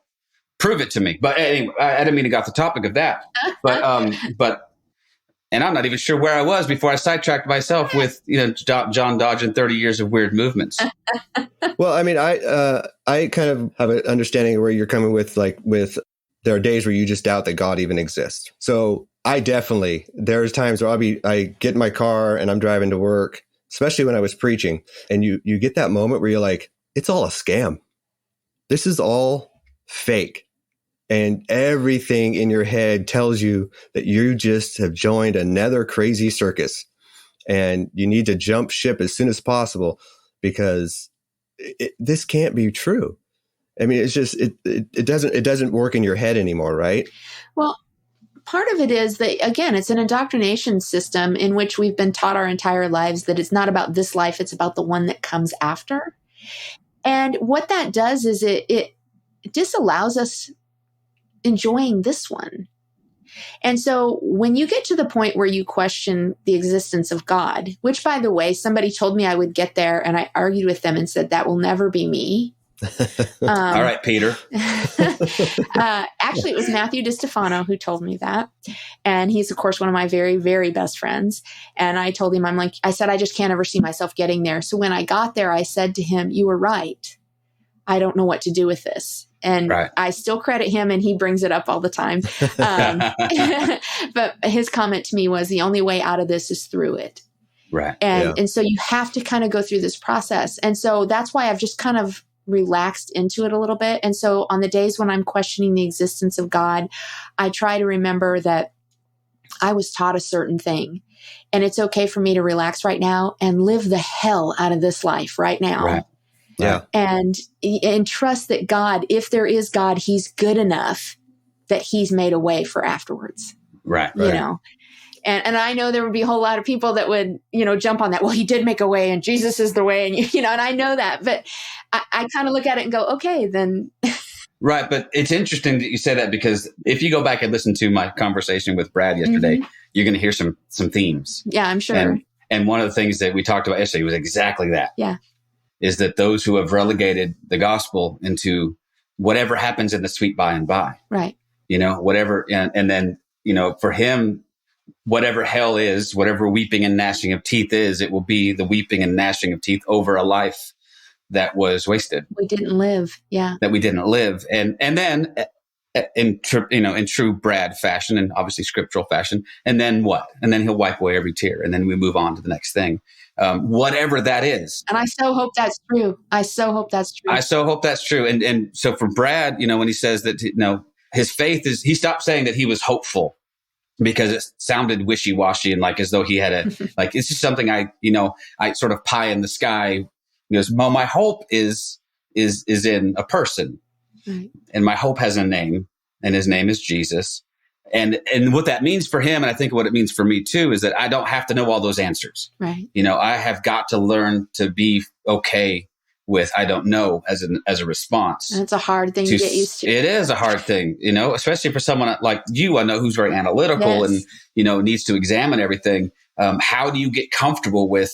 Speaker 1: Prove it to me. But anyway, I didn't mean to go off the topic of that. But and I'm not even sure where I was before I sidetracked myself with, John dodging 30 years of weird movements.
Speaker 2: Well, I mean, I kind of have an understanding of where you're coming with there are days where you just doubt that God even exists. So there's times where I get in my car and I'm driving to work, especially when I was preaching, and you get that moment where you're like, it's all a scam. This is all fake. And everything in your head tells you that you just have joined another crazy circus and you need to jump ship as soon as possible because this can't be true. I mean, it's just, it doesn't work in your head anymore, right?
Speaker 5: Well, part of it is that, again, it's an indoctrination system in which we've been taught our entire lives that it's not about this life, it's about the one that comes after. And what that does is it disallows us enjoying this one. And so when you get to the point where you question the existence of God, which, by the way, somebody told me I would get there, and I argued with them and said, that will never be me.
Speaker 1: All right, Peter.
Speaker 5: Actually, it was Matthew DiStefano who told me that. And he's, of course, one of my very, very best friends. And I told him, I said, I just can't ever see myself getting there. So when I got there, I said to him, you were right. I don't know what to do with this. And right. I still credit him, and he brings it up all the time. But his comment to me was, the only way out of this is through it.
Speaker 1: Right.
Speaker 5: And so you have to kind of go through this process. And so that's why I've just kind of relaxed into it a little bit. And so on the days when I'm questioning the existence of God, I try to remember that I was taught a certain thing, and it's okay for me to relax right now and live the hell out of this life right now.
Speaker 1: Right.
Speaker 2: Yeah.
Speaker 5: And trust that God, if there is God, he's good enough that he's made a way for afterwards.
Speaker 1: Right.
Speaker 5: You know, and I know there would be a whole lot of people that would, jump on that. Well, he did make a way, and Jesus is the way. And, and I know that, but I kind of look at it and go, okay, then.
Speaker 1: Right. But it's interesting that you say that, because if you go back and listen to my conversation with Brad yesterday, you're going to hear some themes.
Speaker 5: Yeah, I'm sure.
Speaker 1: And one of the things that we talked about yesterday was exactly that.
Speaker 5: Yeah.
Speaker 1: Is that those who have relegated the gospel into whatever happens in the sweet by and by.
Speaker 5: Right.
Speaker 1: Whatever. And then, for him, whatever hell is, whatever weeping and gnashing of teeth is, it will be the weeping and gnashing of teeth over a life that was wasted.
Speaker 5: We didn't live. Yeah.
Speaker 1: That we didn't live. And then in true Brad fashion, and obviously scriptural fashion, and then what? And then he'll wipe away every tear, and then we move on to the next thing. Whatever that is.
Speaker 5: And I so hope that's true. I so hope that's true.
Speaker 1: And so for Brad, when he says that, his faith is, he stopped saying that he was hopeful because it sounded wishy-washy and like as though he had like, it's just something I sort of pie in the sky. He goes, well, my hope is in a person. Right. And my hope has a name, and his name is Jesus. And what that means for him, and I think what it means for me too, is that I don't have to know all those answers.
Speaker 5: Right.
Speaker 1: I have got to learn to be okay with I don't know as a response.
Speaker 5: And it's a hard thing to get used to. It
Speaker 1: is a hard thing, especially for someone like you. I know who's very analytical and needs to examine everything. How do you get comfortable with?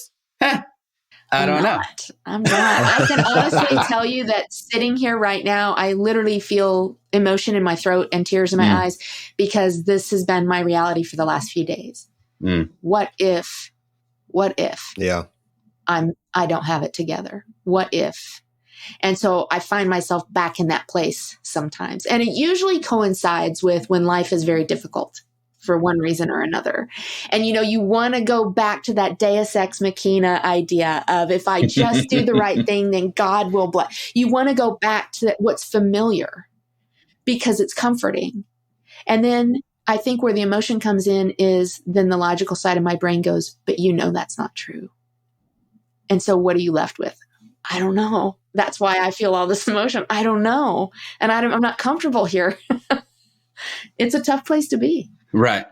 Speaker 1: I don't know.
Speaker 5: I'm not. I can honestly tell you that sitting here right now, I literally feel emotion in my throat and tears in my eyes, because this has been my reality for the last few days. What if?
Speaker 2: Yeah.
Speaker 5: I don't have it together. What if? And so I find myself back in that place sometimes. And it usually coincides with when life is very difficult for one reason or another. And, you want to go back to that Deus Ex Machina idea of, if I just do the right thing, then God will bless. You want to go back to what's familiar because it's comforting. And then I think where the emotion comes in is then the logical side of my brain goes, but that's not true. And so what are you left with? I don't know. That's why I feel all this emotion. I don't know. And I'm not comfortable here. It's a tough place to be.
Speaker 1: Right.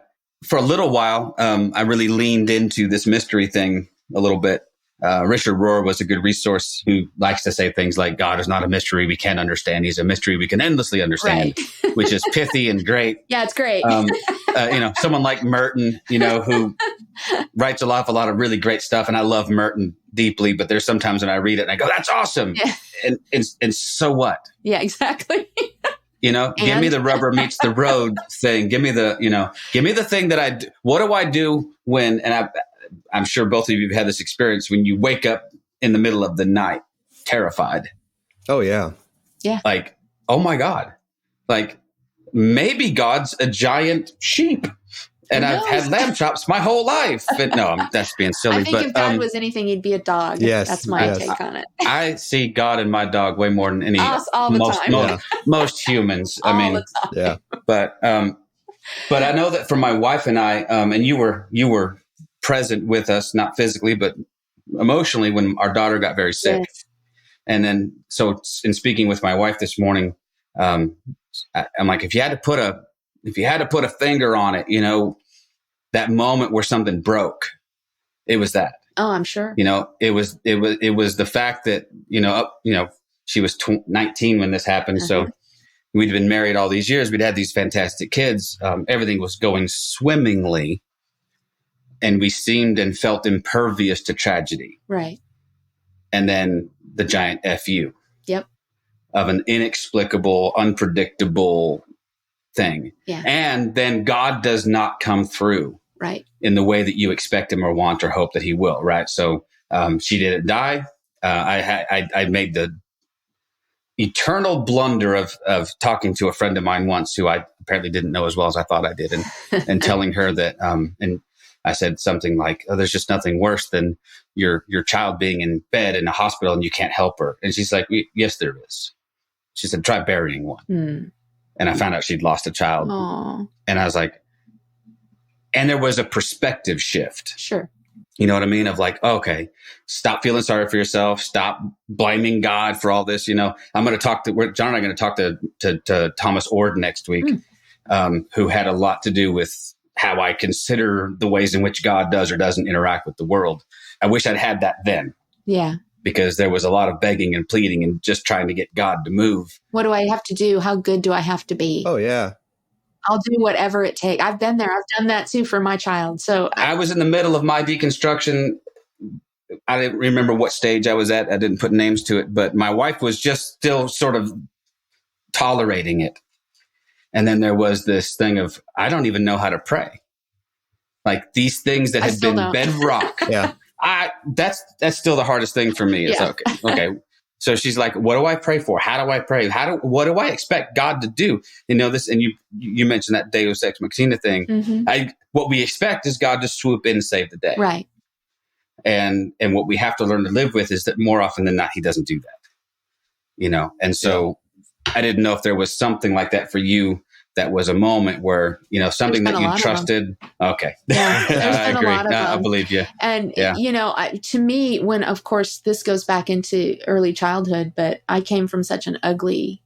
Speaker 1: For a little while, I really leaned into this mystery thing a little bit. Richard Rohr was a good resource who likes to say things like, God is not a mystery we can't understand. He's a mystery we can endlessly understand, right. Which is pithy and great.
Speaker 5: Yeah, it's great.
Speaker 1: Someone like Merton, who writes a lot of really great stuff. And I love Merton deeply, but there's sometimes when I read it and I go, that's awesome. Yeah. And so what?
Speaker 5: Yeah, exactly.
Speaker 1: Give me the rubber meets the road thing. Give me the thing that what do I do when, and I'm sure both of you have had this experience, when you wake up in the middle of the night, terrified.
Speaker 2: Oh, yeah.
Speaker 5: Yeah.
Speaker 1: Like, oh my God. Like, maybe God's a giant sheep. And I've had lamb chops my whole life. But no, that's being silly.
Speaker 5: I think if God was anything, he'd be a dog.
Speaker 2: Yes,
Speaker 5: that's my take on it.
Speaker 1: I see God in my dog way more than any
Speaker 5: all the time.
Speaker 1: Most humans.
Speaker 5: All the time.
Speaker 2: Yeah.
Speaker 1: But I know that for my wife and I, and you were present with us, not physically, but emotionally, when our daughter got very sick. And then, so in speaking with my wife this morning, I'm like, if you had to put a finger on it, that moment where something broke, it was that.
Speaker 5: Oh, I'm sure.
Speaker 1: It was the fact that, she was 19 when this happened. Uh-huh. So we'd been married all these years. We'd had these fantastic kids. Everything was going swimmingly. And we seemed and felt impervious to tragedy.
Speaker 5: Right.
Speaker 1: And then the giant FU.
Speaker 5: Yep.
Speaker 1: Of an inexplicable, unpredictable thing.
Speaker 5: Yeah.
Speaker 1: And then God does not come through.
Speaker 5: Right.
Speaker 1: In the way that you expect him or want or hope that he will. Right. So she didn't die. I made the eternal blunder of talking to a friend of mine once who I apparently didn't know as well as I thought I did. And telling her that, and I said something like, oh, there's just nothing worse than your child being in bed in a hospital and you can't help her. And she's like, yes, there is. She said, try burying one. Mm. And I found out she'd lost a child.
Speaker 5: Aww.
Speaker 1: And I was like, and there was a perspective shift.
Speaker 5: Sure.
Speaker 1: You know what I mean? Of like, okay, stop feeling sorry for yourself. Stop blaming God for all this. I'm going to talk to, John and I are going to talk to Thomas Ord next week, who had a lot to do with how I consider the ways in which God does or doesn't interact with the world. I wish I'd had that then.
Speaker 5: Yeah.
Speaker 1: Because there was a lot of begging and pleading and just trying to get God to move.
Speaker 5: What do I have to do? How good do I have to be?
Speaker 2: Oh, yeah.
Speaker 5: I'll do whatever it takes. I've been there. I've done that too for my child. So
Speaker 1: I was in the middle of my deconstruction. I didn't remember what stage I was at. I didn't put names to it, but my wife was just still sort of tolerating it. And then there was this thing of, I don't even know how to pray. Like these things that had been bedrock.
Speaker 2: Yeah.
Speaker 1: That's still the hardest thing for me. It's okay. So she's like, what do I pray for? How do I pray? What do I expect God to do? This, and you mentioned that Deus Ex Machina thing. Mm-hmm. What we expect is God to swoop in and save the day.
Speaker 5: Right.
Speaker 1: And what we have to learn to live with is that more often than not, he doesn't do that. And so I didn't know if there was something like that for you. That was a moment where, something that you trusted. Okay.
Speaker 5: Yeah, there's been
Speaker 1: I agree.
Speaker 5: A lot of them.
Speaker 1: I believe you.
Speaker 5: And, to me, when, of course, this goes back into early childhood, but I came from such an ugly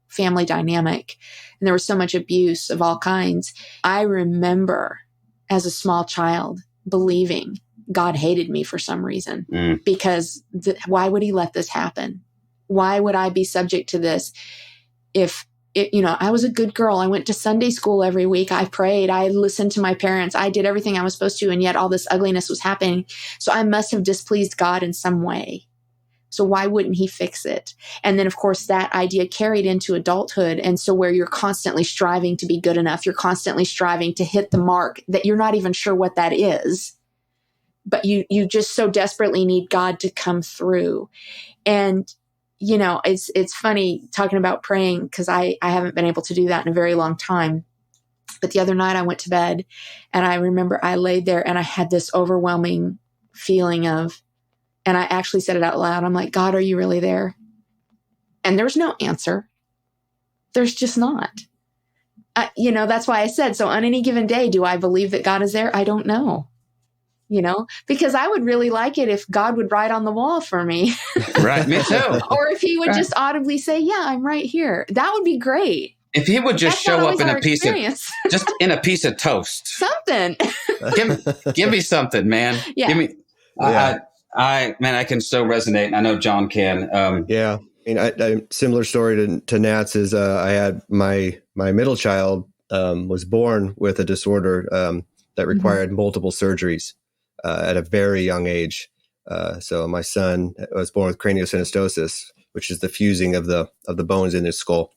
Speaker 5: family dynamic and there was so much abuse of all kinds. I remember as a small child believing God hated me for some reason because why would he let this happen? Why would I be subject to this if I was a good girl. I went to Sunday school every week. I prayed. I listened to my parents. I did everything I was supposed to. And yet all this ugliness was happening. So I must have displeased God in some way. So why wouldn't he fix it? And then, of course, that idea carried into adulthood. And so where you're constantly striving to be good enough, you're constantly striving to hit the mark that you're not even sure what that is. But you just so desperately need God to come through. And it's funny talking about praying because I haven't been able to do that in a very long time. But the other night I went to bed and I remember I laid there and I had this overwhelming feeling of, and I actually said it out loud. I'm like, God, are you really there? And there's no answer. There's just not. That's why I said, so on any given day, do I believe that God is there? I don't know. Because I would really like it if God would write on the wall for me.
Speaker 1: Right. Me too.
Speaker 5: Or if he would just audibly say, yeah, I'm right here. That would be great.
Speaker 1: If he would just show up in a piece of toast.
Speaker 5: Something.
Speaker 1: give me something, man.
Speaker 5: Yeah.
Speaker 1: Give me, I can so resonate. And I know John can.
Speaker 2: Yeah. I similar story to Nat's is I had my middle child was born with a disorder that required multiple surgeries. At a very young age. So my son was born with craniosynostosis, which is the fusing of the bones in his skull,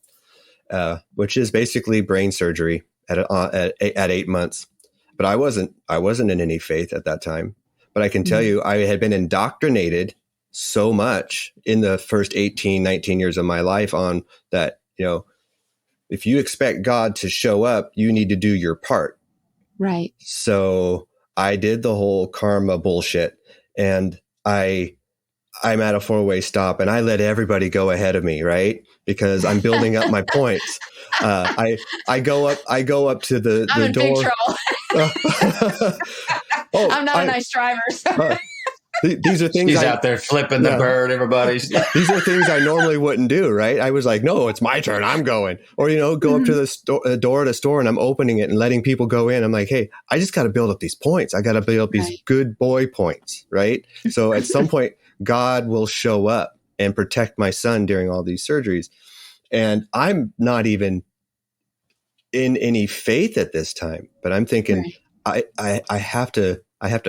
Speaker 2: which is basically brain surgery at 8 months. But I wasn't in any faith at that time. But I can tell you, I had been indoctrinated so much in the first 18, 19 years of my life on that, if you expect God to show up, you need to do your part.
Speaker 5: Right.
Speaker 2: So I did the whole karma bullshit and I'm at a 4-way stop and I let everybody go ahead of me, right? Because I'm building up my points. I go up to the
Speaker 5: I'm in
Speaker 2: door.
Speaker 5: big trouble. I'm not a nice driver.
Speaker 2: These are things
Speaker 1: He's out there flipping the bird, everybody's.
Speaker 2: These are things I normally wouldn't do, right? I was like, no, it's my turn. I'm going. Or, go up to the door at a store and I'm opening it and letting people go in. I'm like, hey, I just got to build up these points. I got to build up these good boy points, right? So at some point, God will show up and protect my son during all these surgeries. And I'm not even in any faith at this time, but I'm thinking, I have to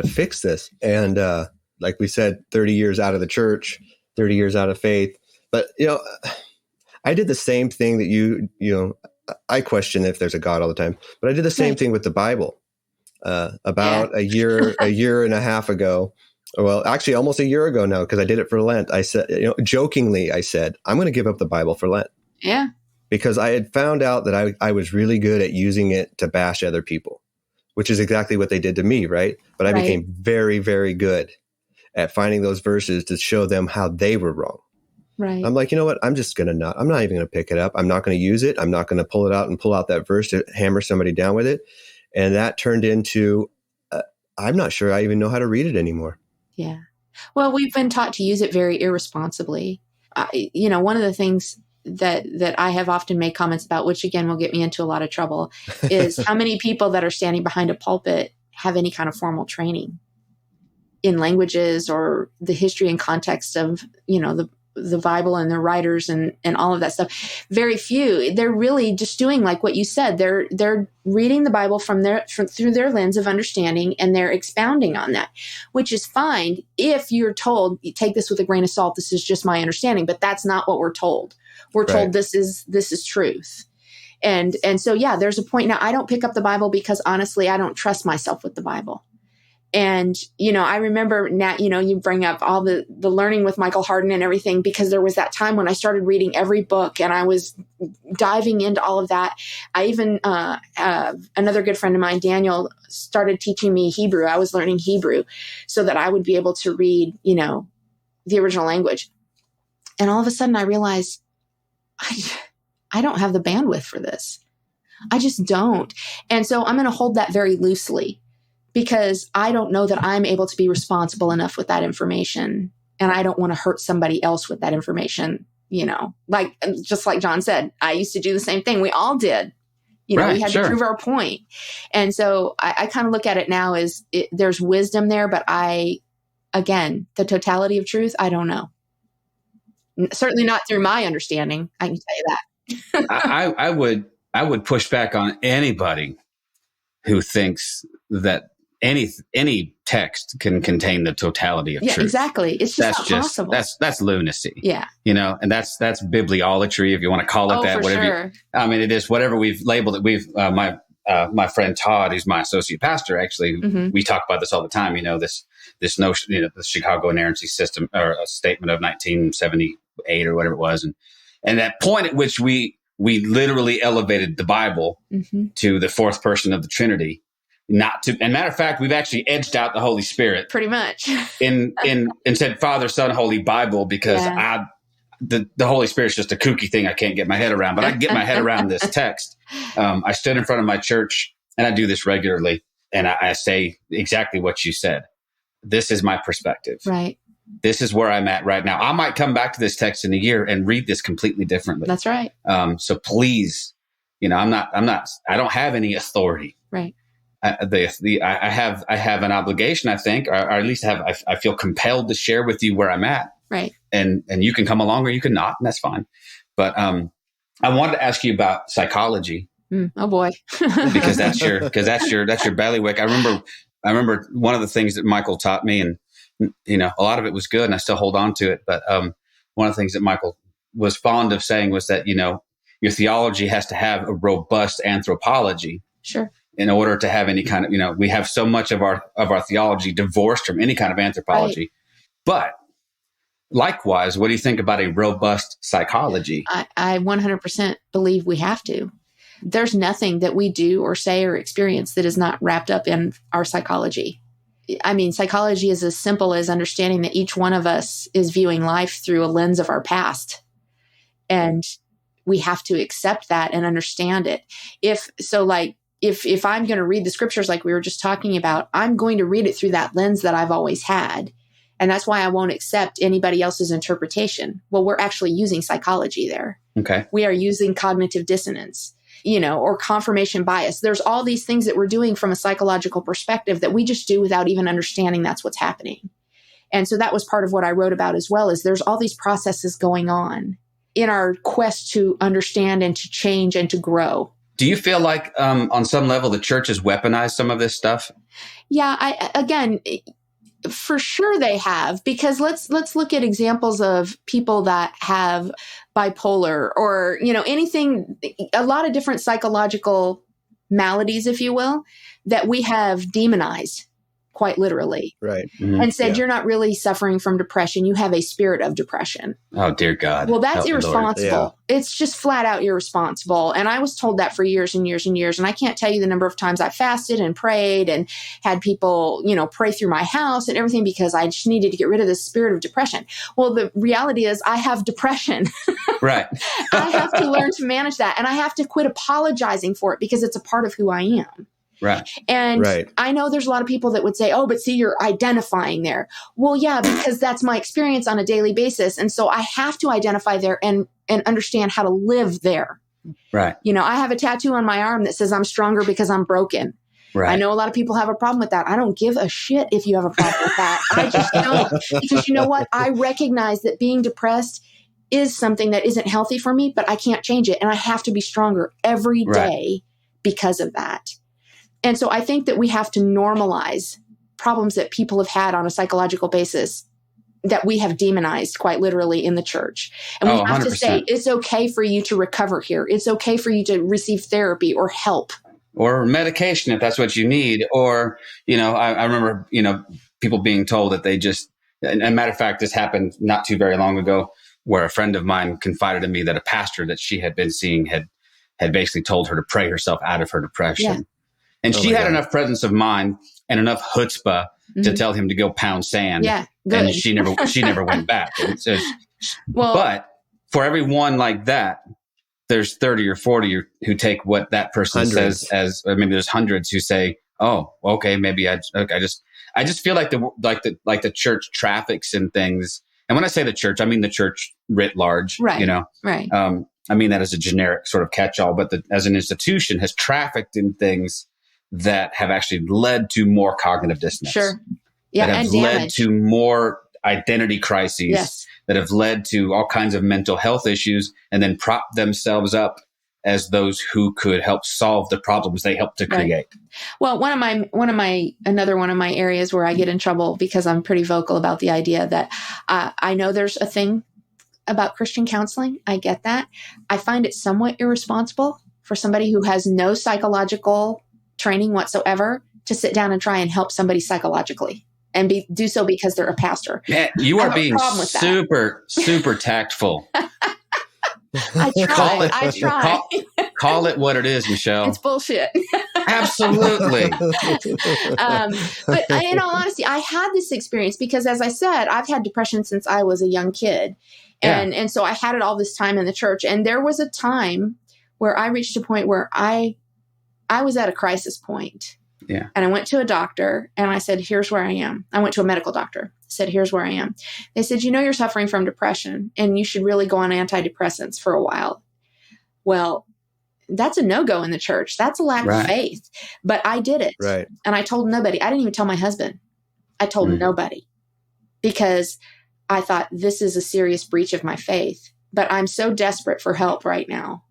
Speaker 2: fix this. And, like we said, 30 years out of the church, 30 years out of faith. But, I did the same thing that I question if there's a God all the time, but I did the same thing with the Bible. About a year and a half ago, well, actually almost a year ago now, because I did it for Lent. I said, jokingly, I said, I'm going to give up the Bible for Lent.
Speaker 5: Yeah.
Speaker 2: Because I had found out that I was really good at using it to bash other people, which is exactly what they did to me, right? But I became very, very good at finding those verses to show them how they were wrong.
Speaker 5: Right.
Speaker 2: I'm like, you know what? I'm not even going to pick it up. I'm not going to use it. I'm not going to pull it out and pull out that verse to hammer somebody down with it. And that turned into, I'm not sure I even know how to read it anymore.
Speaker 5: Yeah. Well, we've been taught to use it very irresponsibly. One of the things that I have often made comments about, which again will get me into a lot of trouble, is how many people that are standing behind a pulpit have any kind of formal training in languages or the history and context of, the Bible and the writers and all of that stuff. Very few. They're really just doing like what you said. They're reading the Bible through their lens of understanding, and they're expounding on that, which is fine if you're told, you take this with a grain of salt. This is just my understanding, but that's not what we're told. We're told this is truth. And so, there's a point. Now, I don't pick up the Bible because honestly, I don't trust myself with the Bible. And, I remember now, you bring up all the learning with Michael Hardin and everything, because there was that time when I started reading every book and I was diving into all of that. I even, another good friend of mine, Daniel, started teaching me Hebrew. I was learning Hebrew so that I would be able to read, the original language. And all of a sudden I realized I don't have the bandwidth for this. I just don't. And so I'm going to hold that very loosely, because I don't know that I'm able to be responsible enough with that information. And I don't want to hurt somebody else with that information, just like John said, I used to do the same thing. We all did, we had to prove our point. And so I kind of look at it now as there's wisdom there, but the totality of truth, I don't know. Certainly not through my understanding. I can tell you that.
Speaker 1: I would push back on anybody who thinks that any text can contain the totality of truth.
Speaker 5: Exactly. It's just not possible.
Speaker 1: That's lunacy.
Speaker 5: Yeah.
Speaker 1: And that's bibliolatry, if you want to call it that.
Speaker 5: For
Speaker 1: whatever.
Speaker 5: Sure.
Speaker 1: It is whatever we've labeled it. My friend Todd, who's my associate pastor, actually, we talk about this all the time. This notion, the Chicago inerrancy system, or a statement of 1978 or whatever it was, and that point at which we literally elevated the Bible to the fourth person of the Trinity. And matter of fact, we've actually edged out the Holy Spirit
Speaker 5: pretty much
Speaker 1: and said Father, Son, Holy Bible, because the Holy Spirit's just a kooky thing I can't get my head around, but I can get my head around this text. I stood in front of my church, and I do this regularly, and I say exactly what you said. This is my perspective. Right. This is where I'm at right now. I might come back to this text in a year and read this completely differently.
Speaker 5: That's right.
Speaker 1: So please, I don't have any authority.
Speaker 5: Right.
Speaker 1: I have an obligation, I think, or at least I feel compelled to share with you where I'm at.
Speaker 5: Right.
Speaker 1: And you can come along or you can not, and that's fine. But I wanted to ask you about psychology.
Speaker 5: Oh boy.
Speaker 1: because that's your bailiwick. I remember one of the things that Michael taught me, and a lot of it was good and I still hold on to it. But one of the things that Michael was fond of saying was that, your theology has to have a robust anthropology.
Speaker 5: Sure.
Speaker 1: In order to have any kind of, we have so much of our theology divorced from any kind of anthropology. Right. But likewise, what do you think about a robust psychology?
Speaker 5: I 100% believe we have to. There's nothing that we do or say or experience that is not wrapped up in our psychology. Psychology is as simple as understanding that each one of us is viewing life through a lens of our past. And we have to accept that and understand it. If I'm going to read the scriptures like we were just talking about, I'm going to read it through that lens that I've always had. And that's why I won't accept anybody else's interpretation. Well, we're actually using psychology there.
Speaker 1: Okay.
Speaker 5: We are using cognitive dissonance, or confirmation bias. There's all these things that we're doing from a psychological perspective that we just do without even understanding that's what's happening. And so that was part of what I wrote about as well, is there's all these processes going on in our quest to understand and to change and to grow.
Speaker 1: Do you feel like on some level the church has weaponized some of this stuff?
Speaker 5: Yeah, again, for sure they have, because let's look at examples of people that have bipolar or, anything, a lot of different psychological maladies, if you will, that we have demonized. Quite literally.
Speaker 2: Right.
Speaker 1: Mm-hmm.
Speaker 5: And said, you're not really suffering from depression. You have a spirit of depression.
Speaker 1: Oh, dear God.
Speaker 5: Well, that's irresponsible.
Speaker 2: Yeah.
Speaker 5: It's just flat out irresponsible. And I was told that for years and years and years. And I can't tell you the number of times I fasted and prayed and had people, pray through my house and everything because I just needed to get rid of this spirit of depression. Well, the reality is I have depression.
Speaker 1: Right.
Speaker 5: I have to learn to manage that. And I have to quit apologizing for it because it's a part of who I am.
Speaker 1: Right.
Speaker 5: And I know there's a lot of people that would say, oh, but see, you're identifying there. Well, yeah, because that's my experience on a daily basis. And so I have to identify there and understand how to live there.
Speaker 1: Right.
Speaker 5: I have a tattoo on my arm that says I'm stronger because I'm broken.
Speaker 1: Right.
Speaker 5: I know a lot of people have a problem with that. I don't give a shit if you have a problem with that. I just don't. Because you know what? I recognize that being depressed is something that isn't healthy for me, but I can't change it. And I have to be stronger every day because of that. And so I think that we have to normalize problems that people have had on a psychological basis that we have demonized quite literally in the church. And we have 100%. To say, it's okay for you to recover here. It's okay for you to receive therapy or help.
Speaker 1: Or medication if that's what you need. Or, I remember, people being told that they just, and a matter of fact, this happened not too very long ago where a friend of mine confided in me that a pastor that she had been seeing had basically told her to pray herself out of her depression. Yeah. And she had enough presence of mind and enough chutzpah to tell him to go pound sand.
Speaker 5: Yeah, good.
Speaker 1: And she never went back. But for everyone like that, there's 30 or 40 who take what that person says as, or maybe there's hundreds who say, oh, okay, maybe I just feel like the church traffics in things. And when I say the church, I mean the church writ large,
Speaker 5: right. Right.
Speaker 1: I mean that as a generic sort of catch-all, but as an institution has trafficked in things that have actually led to more cognitive dissonance.
Speaker 5: Sure. Yeah.
Speaker 1: That have
Speaker 5: and
Speaker 1: led
Speaker 5: damage.
Speaker 1: to more identity crises.
Speaker 5: Yes.
Speaker 1: That have led to all kinds of mental health issues and then prop themselves up as those who could help solve the problems they helped to create.
Speaker 5: Right. Well, another one of my areas where I get in trouble because I'm pretty vocal about the idea that I know there's a thing about Christian counseling. I get that. I find it somewhat irresponsible for somebody who has no psychological training whatsoever to sit down and try and help somebody psychologically and do so because they're a pastor.
Speaker 1: Man, you are being super, super tactful.
Speaker 5: I try.
Speaker 1: Call it what it is, Michelle.
Speaker 5: It's bullshit.
Speaker 1: Absolutely.
Speaker 5: But in all honesty, I had this experience because, as I said, I've had depression since I was a young kid. And so I had it all this time in the church. And there was a time where I reached a point where I was at a crisis point.
Speaker 1: Yeah.
Speaker 5: And I went to a doctor and I said, here's where I am. I went to a medical doctor, said, here's where I am. They said, you're suffering from depression and you should really go on antidepressants for a while. Well, that's a no-go in the church. That's a lack of faith. But I did it.
Speaker 2: Right.
Speaker 5: And I told nobody. I didn't even tell my husband. I told nobody because I thought this is a serious breach of my faith. But I'm so desperate for help right now.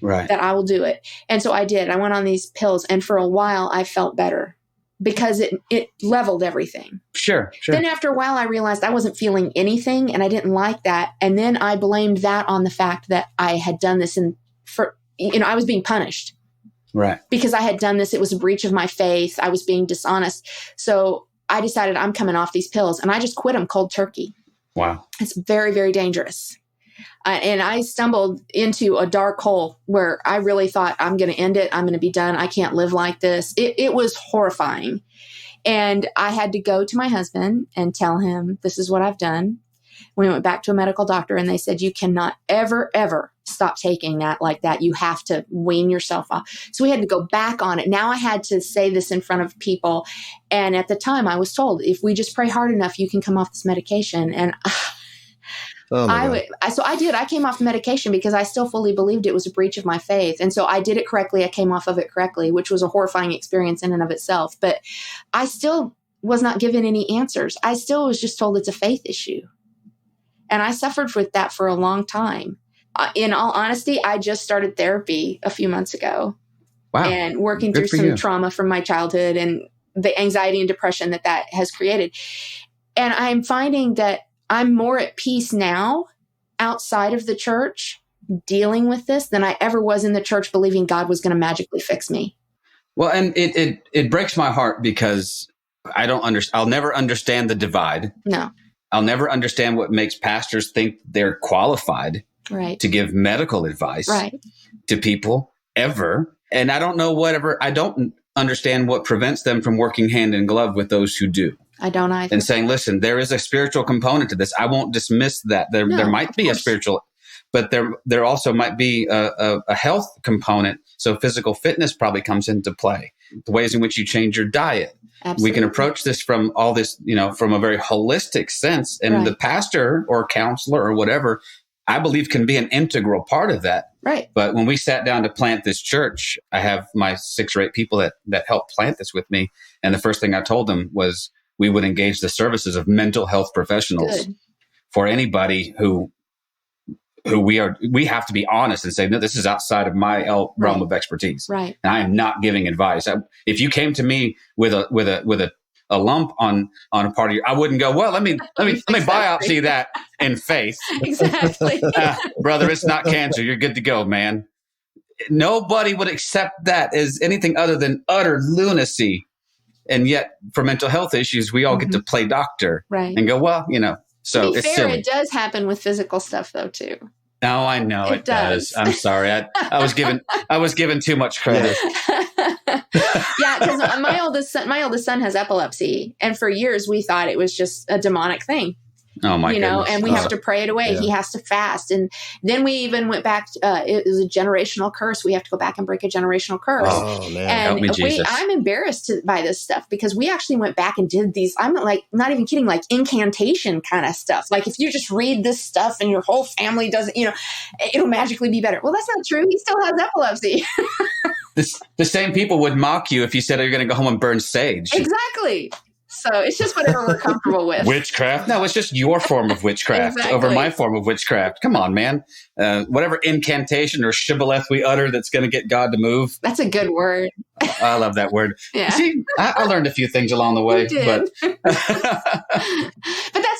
Speaker 1: Right.
Speaker 5: That I will do it. And so I did. I went on these pills and for a while I felt better because it leveled everything.
Speaker 1: Sure.
Speaker 5: Then after a while I realized I wasn't feeling anything and I didn't like that. And then I blamed that on the fact that I had done this I was being punished.
Speaker 1: Right.
Speaker 5: Because I had done this. It was a breach of my faith. I was being dishonest. So I decided I'm coming off these pills and I just quit them cold turkey.
Speaker 1: Wow.
Speaker 5: It's very, very dangerous. And I stumbled into a dark hole where I really thought I'm going to end it. I'm going to be done. I can't live like this. It was horrifying. And I had to go to my husband and tell him, this is what I've done. We went back to a medical doctor and they said, you cannot ever stop taking that like that. You have to wean yourself off. So we had to go back on it. Now I had to say this in front of people. And at the time I was told, if we just pray hard enough, you can come off this medication. And so I did. I came off the medication because I still fully believed it was a breach of my faith. And so I did it correctly. I came off of it correctly, which was a horrifying experience in and of itself. But I still was not given any answers. I still was just told it's a faith issue. And I suffered with that for a long time. In all honesty, I just started therapy a few months ago.
Speaker 1: Wow.
Speaker 5: And working through some trauma from my childhood and the anxiety and depression that has created. And I'm finding that I'm more at peace now outside of the church dealing with this than I ever was in the church believing God was going to magically fix me.
Speaker 1: Well, and it breaks my heart because I don't understand. I'll never understand the divide.
Speaker 5: No.
Speaker 1: I'll never understand what makes pastors think they're qualified to give medical advice to people ever. And I don't know I don't understand what prevents them from working hand in glove with those who do.
Speaker 5: I don't either.
Speaker 1: And saying, listen, there is a spiritual component to this. I won't dismiss that. There might be a spiritual, but there also might be a health component. So physical fitness probably comes into play. The ways in which you change your diet. Absolutely. We can approach this from all this, from a very holistic sense. And the pastor or counselor or whatever, I believe can be an integral part of that.
Speaker 5: Right.
Speaker 1: But when we sat down to plant this church, I have my 6 or 8 people that helped plant this with me. And the first thing I told them was, we would engage the services of mental health professionals for anybody who we have to be honest and say, no, this is outside of my realm of expertise.
Speaker 5: Right.
Speaker 1: And I am not giving advice. If you came to me with a lump on a part of your, I wouldn't go, well, let me biopsy that in faith.
Speaker 5: Exactly.
Speaker 1: Brother, it's not cancer. You're good to go, man. Nobody would accept that as anything other than utter lunacy. And yet, for mental health issues, we all get to play doctor and go, well, so it's silly.
Speaker 5: It does happen with physical stuff, though, too.
Speaker 1: No, I know it does. I'm sorry. I was given too much credit.
Speaker 5: Yeah, because my oldest son has epilepsy, and for years we thought it was just a demonic thing.
Speaker 1: Oh my goodness.
Speaker 5: And we have to pray it away. Yeah. He has to fast. And then we even went back, it was a generational curse. We have to go back and break a generational curse.
Speaker 2: Oh man.
Speaker 5: And
Speaker 1: help me, Jesus.
Speaker 5: I'm embarrassed by this stuff because we actually went back and did these, I'm like, not even kidding, like incantation kind of stuff. Like if you just read this stuff and your whole family doesn't, it'll magically be better. Well, that's not true. He still has epilepsy.
Speaker 1: The same people would mock you if you said, you're going to go home and burn sage.
Speaker 5: Exactly. So it's just whatever we're comfortable with.
Speaker 1: Witchcraft? No, it's just your form of witchcraft over my form of witchcraft. Come on, man. Whatever incantation or shibboleth we utter that's going to get God to move.
Speaker 5: That's a good word.
Speaker 1: I love that word.
Speaker 5: Yeah.
Speaker 1: See, I learned a few things along the way.
Speaker 5: You did. But that's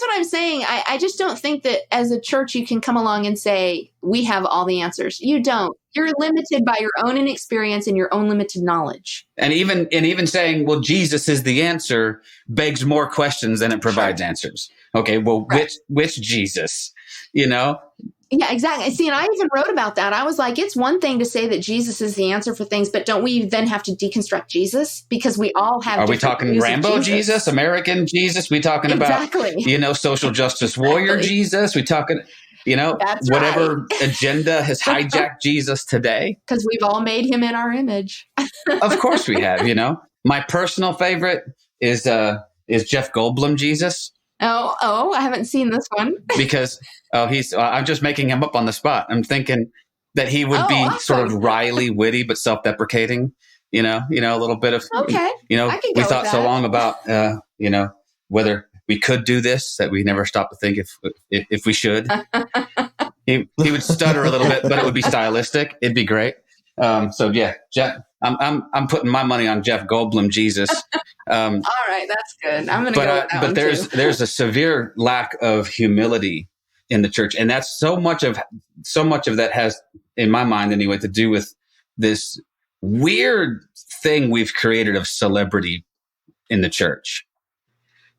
Speaker 5: what I'm saying. I just don't think that as a church you can come along and say, we have all the answers. You don't. You're limited by your own inexperience and your own limited knowledge. And
Speaker 1: even saying, well, Jesus is the answer begs more questions than it provides answers. Okay, well, which Jesus, Yeah,
Speaker 5: exactly. See, and I even wrote about that. I was like, it's one thing to say that Jesus is the answer for things, but don't we then have to deconstruct Jesus? Because we all have.
Speaker 1: Are we talking Rambo Jesus, American Jesus? We talking about, social justice warrior Jesus? We talking... whatever agenda has hijacked Jesus today.
Speaker 5: Because we've all made him in our image.
Speaker 1: Of course we have, My personal favorite is Jeff Goldblum Jesus.
Speaker 5: Oh, I haven't seen this one.
Speaker 1: Because I'm just making him up on the spot. I'm thinking that he would be sort of wryly witty, but self-deprecating, a little bit of,
Speaker 5: okay.
Speaker 1: We thought so long about, whether we could do this, that we never stopped to think if we should. He would stutter a little bit, but it would be stylistic. It'd be great. Jeff, I'm putting my money on Jeff Goldblum Jesus.
Speaker 5: All right, that's good. I'm going to go with that one too.
Speaker 1: There's a severe lack of humility in the church, and that's so much of that has, in my mind anyway, to do with this weird thing we've created of celebrity in the church.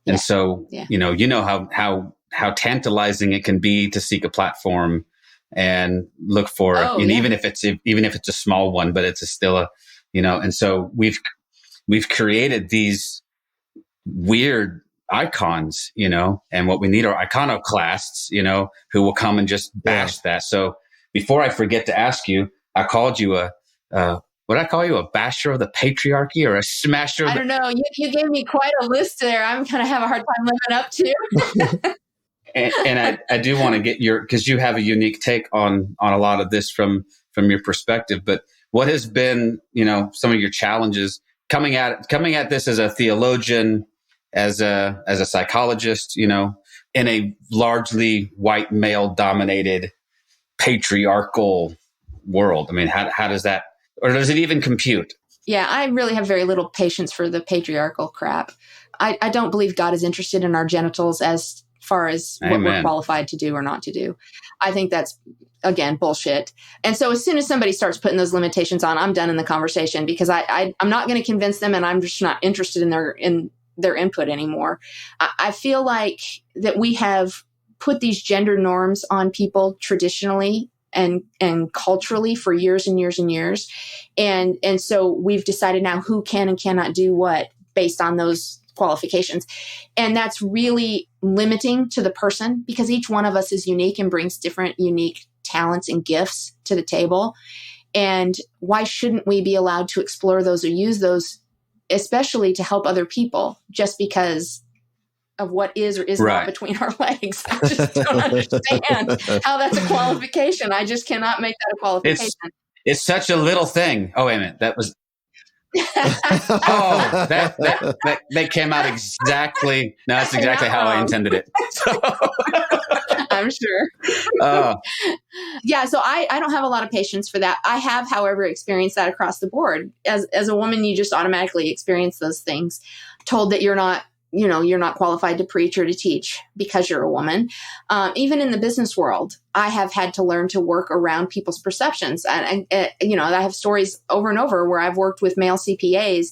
Speaker 1: And so, how tantalizing it can be to seek a platform and look for, even if it's a small one, but it's still and so we've created these weird icons, and what we need are iconoclasts, who will come and just bash that. So before I forget to ask you, I called you what I call you, a basher of the patriarchy or a smasher?
Speaker 5: I don't know. You gave me quite a list there. I'm going to have a hard time living up to.
Speaker 1: and I do want to get because you have a unique take on a lot of this from your perspective. But what has been, some of your challenges coming at this as a theologian, as a psychologist, in a largely white male dominated patriarchal world? I mean, how does that, or does it even compute?
Speaker 5: Yeah, I really have very little patience for the patriarchal crap. I don't believe God is interested in our genitals as far as what we're qualified to do or not to do. I think that's, again, bullshit. And so as soon as somebody starts putting those limitations on, I'm done in the conversation, because I'm not going to convince them, and I'm just not interested in their input anymore. I feel like that we have put these gender norms on people traditionally and culturally for years and years and years. And so we've decided now who can and cannot do what based on those qualifications. And that's really limiting to the person, because each one of us is unique and brings different unique talents and gifts to the table. And why shouldn't we be allowed to explore those or use those, especially to help other people, just because of what is or is not between our legs? I just don't understand how that's a qualification. I just cannot make that a qualification.
Speaker 1: It's such a little thing. Oh, wait a minute. That was... that came out exactly. No, that's exactly how I intended it. So.
Speaker 5: I'm sure. Yeah, so I don't have a lot of patience for that. I have, however, experienced that across the board. As a woman, you just automatically experience those things. Told that you're not qualified to preach or to teach because you're a woman. Even in the business world, I have had to learn to work around people's perceptions. And I have stories over and over where I've worked with male CPAs,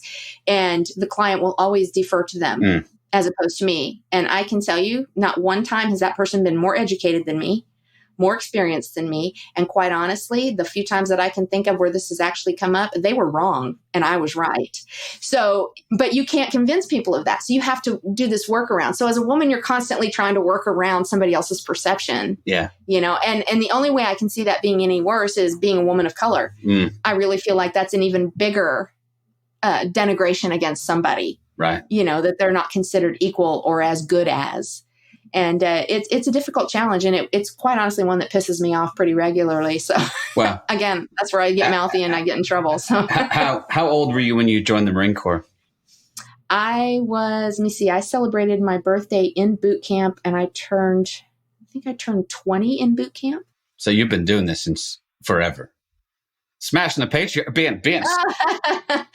Speaker 5: and the client will always defer to them as opposed to me. And I can tell you, not one time has that person been more educated than me, more experienced than me. And quite honestly, the few times that I can think of where this has actually come up, they were wrong and I was right. So, but you can't convince people of that. So you have to do this workaround. So as a woman, you're constantly trying to work around somebody else's perception. Yeah. And the only way I can see that being any worse is being a woman of color. I really feel like that's an even bigger denigration against somebody. Right. That they're not considered equal or as good as. And it's a difficult challenge, and it's quite honestly one that pisses me off pretty regularly. So, again, that's where I get mouthy and I get in trouble. So,
Speaker 1: how old were you when you joined the Marine Corps?
Speaker 5: I celebrated my birthday in boot camp, and I turned 20 in boot camp.
Speaker 1: So you've been doing this since forever. Smashing the patriarchy, being.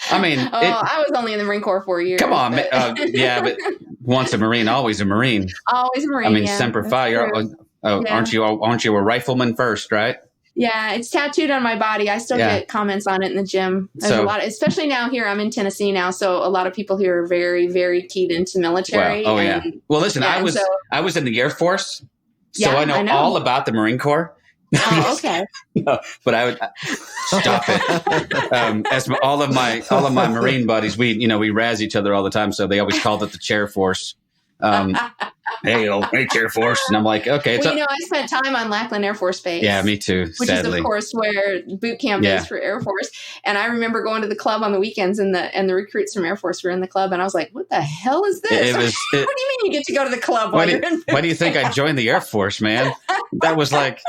Speaker 1: I mean,
Speaker 5: I was only in the Marine Corps 4 years.
Speaker 1: Come on, but once a Marine, always a Marine.
Speaker 5: Always a Marine.
Speaker 1: I mean, Semper Fi. Aren't you a rifleman first, right?
Speaker 5: Yeah, it's tattooed on my body. I still get comments on it in the gym. There's a lot, especially now here. I'm in Tennessee now, so a lot of people here are very, very keyed into military.
Speaker 1: Wow. Well, listen, I was in the Air Force, so I know all about the Marine Corps.
Speaker 5: Oh, okay.
Speaker 1: No, but I would stop it. As all of my Marine buddies, we razz each other all the time, so they always called it the chair force. Hey, chair force, and I'm like, okay.
Speaker 5: I spent time on Lackland Air Force Base.
Speaker 1: Yeah, me too.
Speaker 5: Which is, of course, where boot camp is for Air Force. And I remember going to the club on the weekends, and the recruits from Air Force were in the club, and I was like, "What the hell is this? What do you mean you get to go to the club while you're in?"
Speaker 1: Why do you think I joined the Air Force, man? That was like,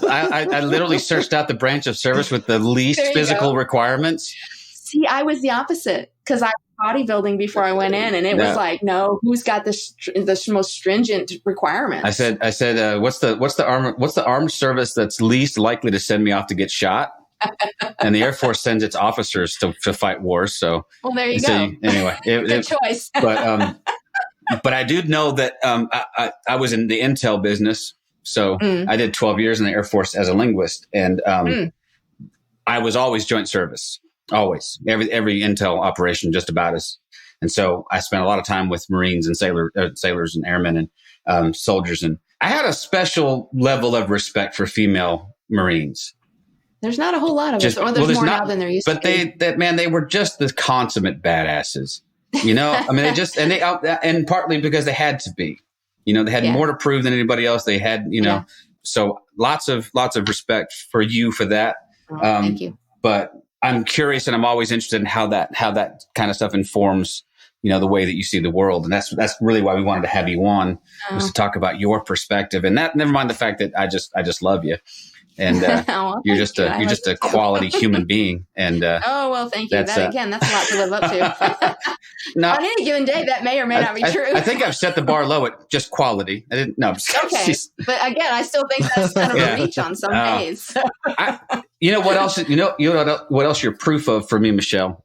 Speaker 1: I literally searched out the branch of service with the least physical requirements.
Speaker 5: See, I was the opposite, because I was bodybuilding before I went in, and it was like, no, who's got the most stringent requirements?
Speaker 1: I said, what's the armed service that's least likely to send me off to get shot? And the Air Force sends its officers to fight wars. So,
Speaker 5: well, there you go.
Speaker 1: Anyway,
Speaker 5: good choice.
Speaker 1: But I do know that I was in the intel business, so I did 12 years in the Air Force as a linguist, and I was always joint service. Always, every intel operation, just about us. And so I spent a lot of time with Marines and sailors and airmen and soldiers. And I had a special level of respect for female Marines.
Speaker 5: There's not a whole lot of us, or there's more now than there used to be.
Speaker 1: But they were just the consummate badasses. You know, I mean, and partly because they had to be, you know, they had more to prove than anybody else. They had, you know, so lots of respect for you for that.
Speaker 5: Thank you.
Speaker 1: But I'm curious, and I'm always interested in how that kind of stuff informs, you know, the way that you see the world. And that's really why we wanted to have you on, was to talk about your perspective. And that, never mind the fact that I just love you. And you're just a quality human being. And
Speaker 5: well, thank you. That's a lot to live up to. On any given day, that may or may not be true.
Speaker 1: I think I've set the bar low at just quality. I didn't know.
Speaker 5: Okay, but again, I still think that's kind of a reach on some days. So.
Speaker 1: You know what else? You know what else? You're proof of for me, Michelle,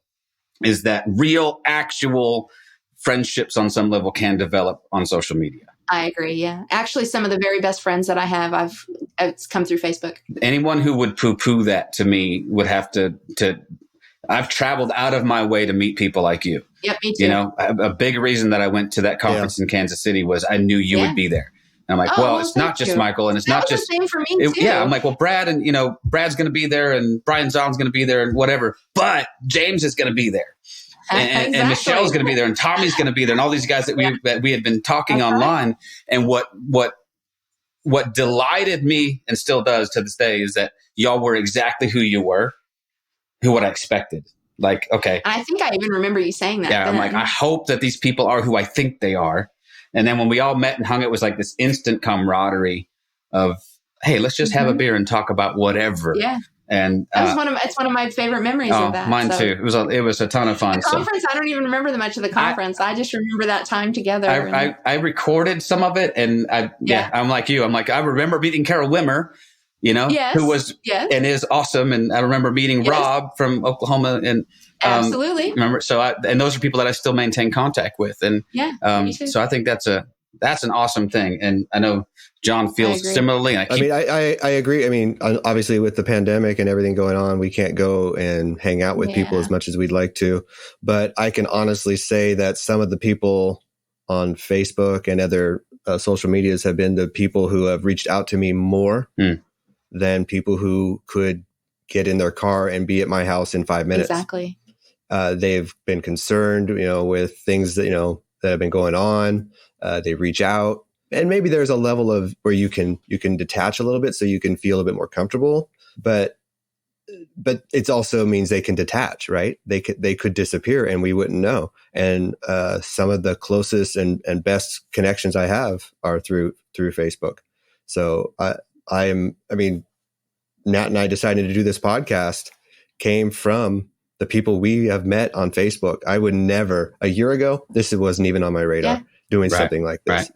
Speaker 1: is that real, actual friendships on some level can develop on social media.
Speaker 5: I agree. Yeah. Actually, some of the very best friends that I have, it's come through Facebook. Anyone
Speaker 1: who would poo-poo that to me would have to I've traveled out of my way to meet people like you.
Speaker 5: Yep. Me too.
Speaker 1: You know, a big reason that I went to that conference in Kansas City was I knew you would be there. And I'm like, it's not just Michael, and it's not just
Speaker 5: the same for me too.
Speaker 1: I'm like, well, Brad, and you know, Brad's going to be there, and Brian Zahn's going to be there, and whatever. But James is going to be there. And Michelle's going to be there, and Tommy's going to be there, and all these guys that we had been talking online. And what delighted me and still does to this day is that y'all were exactly who you were, what I expected. Like, okay,
Speaker 5: I think I even remember you saying that.
Speaker 1: Yeah, I'm like, I hope that these people are who I think they are. And then when we all met and hung, it was like this instant camaraderie of, hey, let's just have a beer and talk about whatever.
Speaker 5: Yeah.
Speaker 1: And
Speaker 5: it's one of my favorite memories of that.
Speaker 1: Mine too. It was a ton of fun.
Speaker 5: The conference, I don't even remember much of the conference. I just remember that time together.
Speaker 1: I recorded some of it, and I'm like you. I'm like, I remember meeting Carol Wimmer, you know, who was and is awesome. And I remember meeting Rob from Oklahoma, and
Speaker 5: absolutely
Speaker 1: remember. So and those are people that I still maintain contact with, and so I think that's an awesome thing. And I know John feels similarly.
Speaker 2: I agree. I mean, obviously with the pandemic and everything going on, we can't go and hang out with people as much as we'd like to. But I can honestly say that some of the people on Facebook and other social medias have been the people who have reached out to me more than people who could get in their car and be at my house in 5 minutes.
Speaker 5: Exactly.
Speaker 2: They've been concerned, you know, with things that, you know, that have been going on. They reach out, and maybe there's a level of where you can detach a little bit so you can feel a bit more comfortable, but it also means they can detach, right? They could disappear and we wouldn't know. And some of the closest and best connections I have are through Facebook. So I mean, Nat and I decided to do this podcast came from the people we have met on Facebook. I would never, a year ago, this wasn't even on my radar, doing something like this,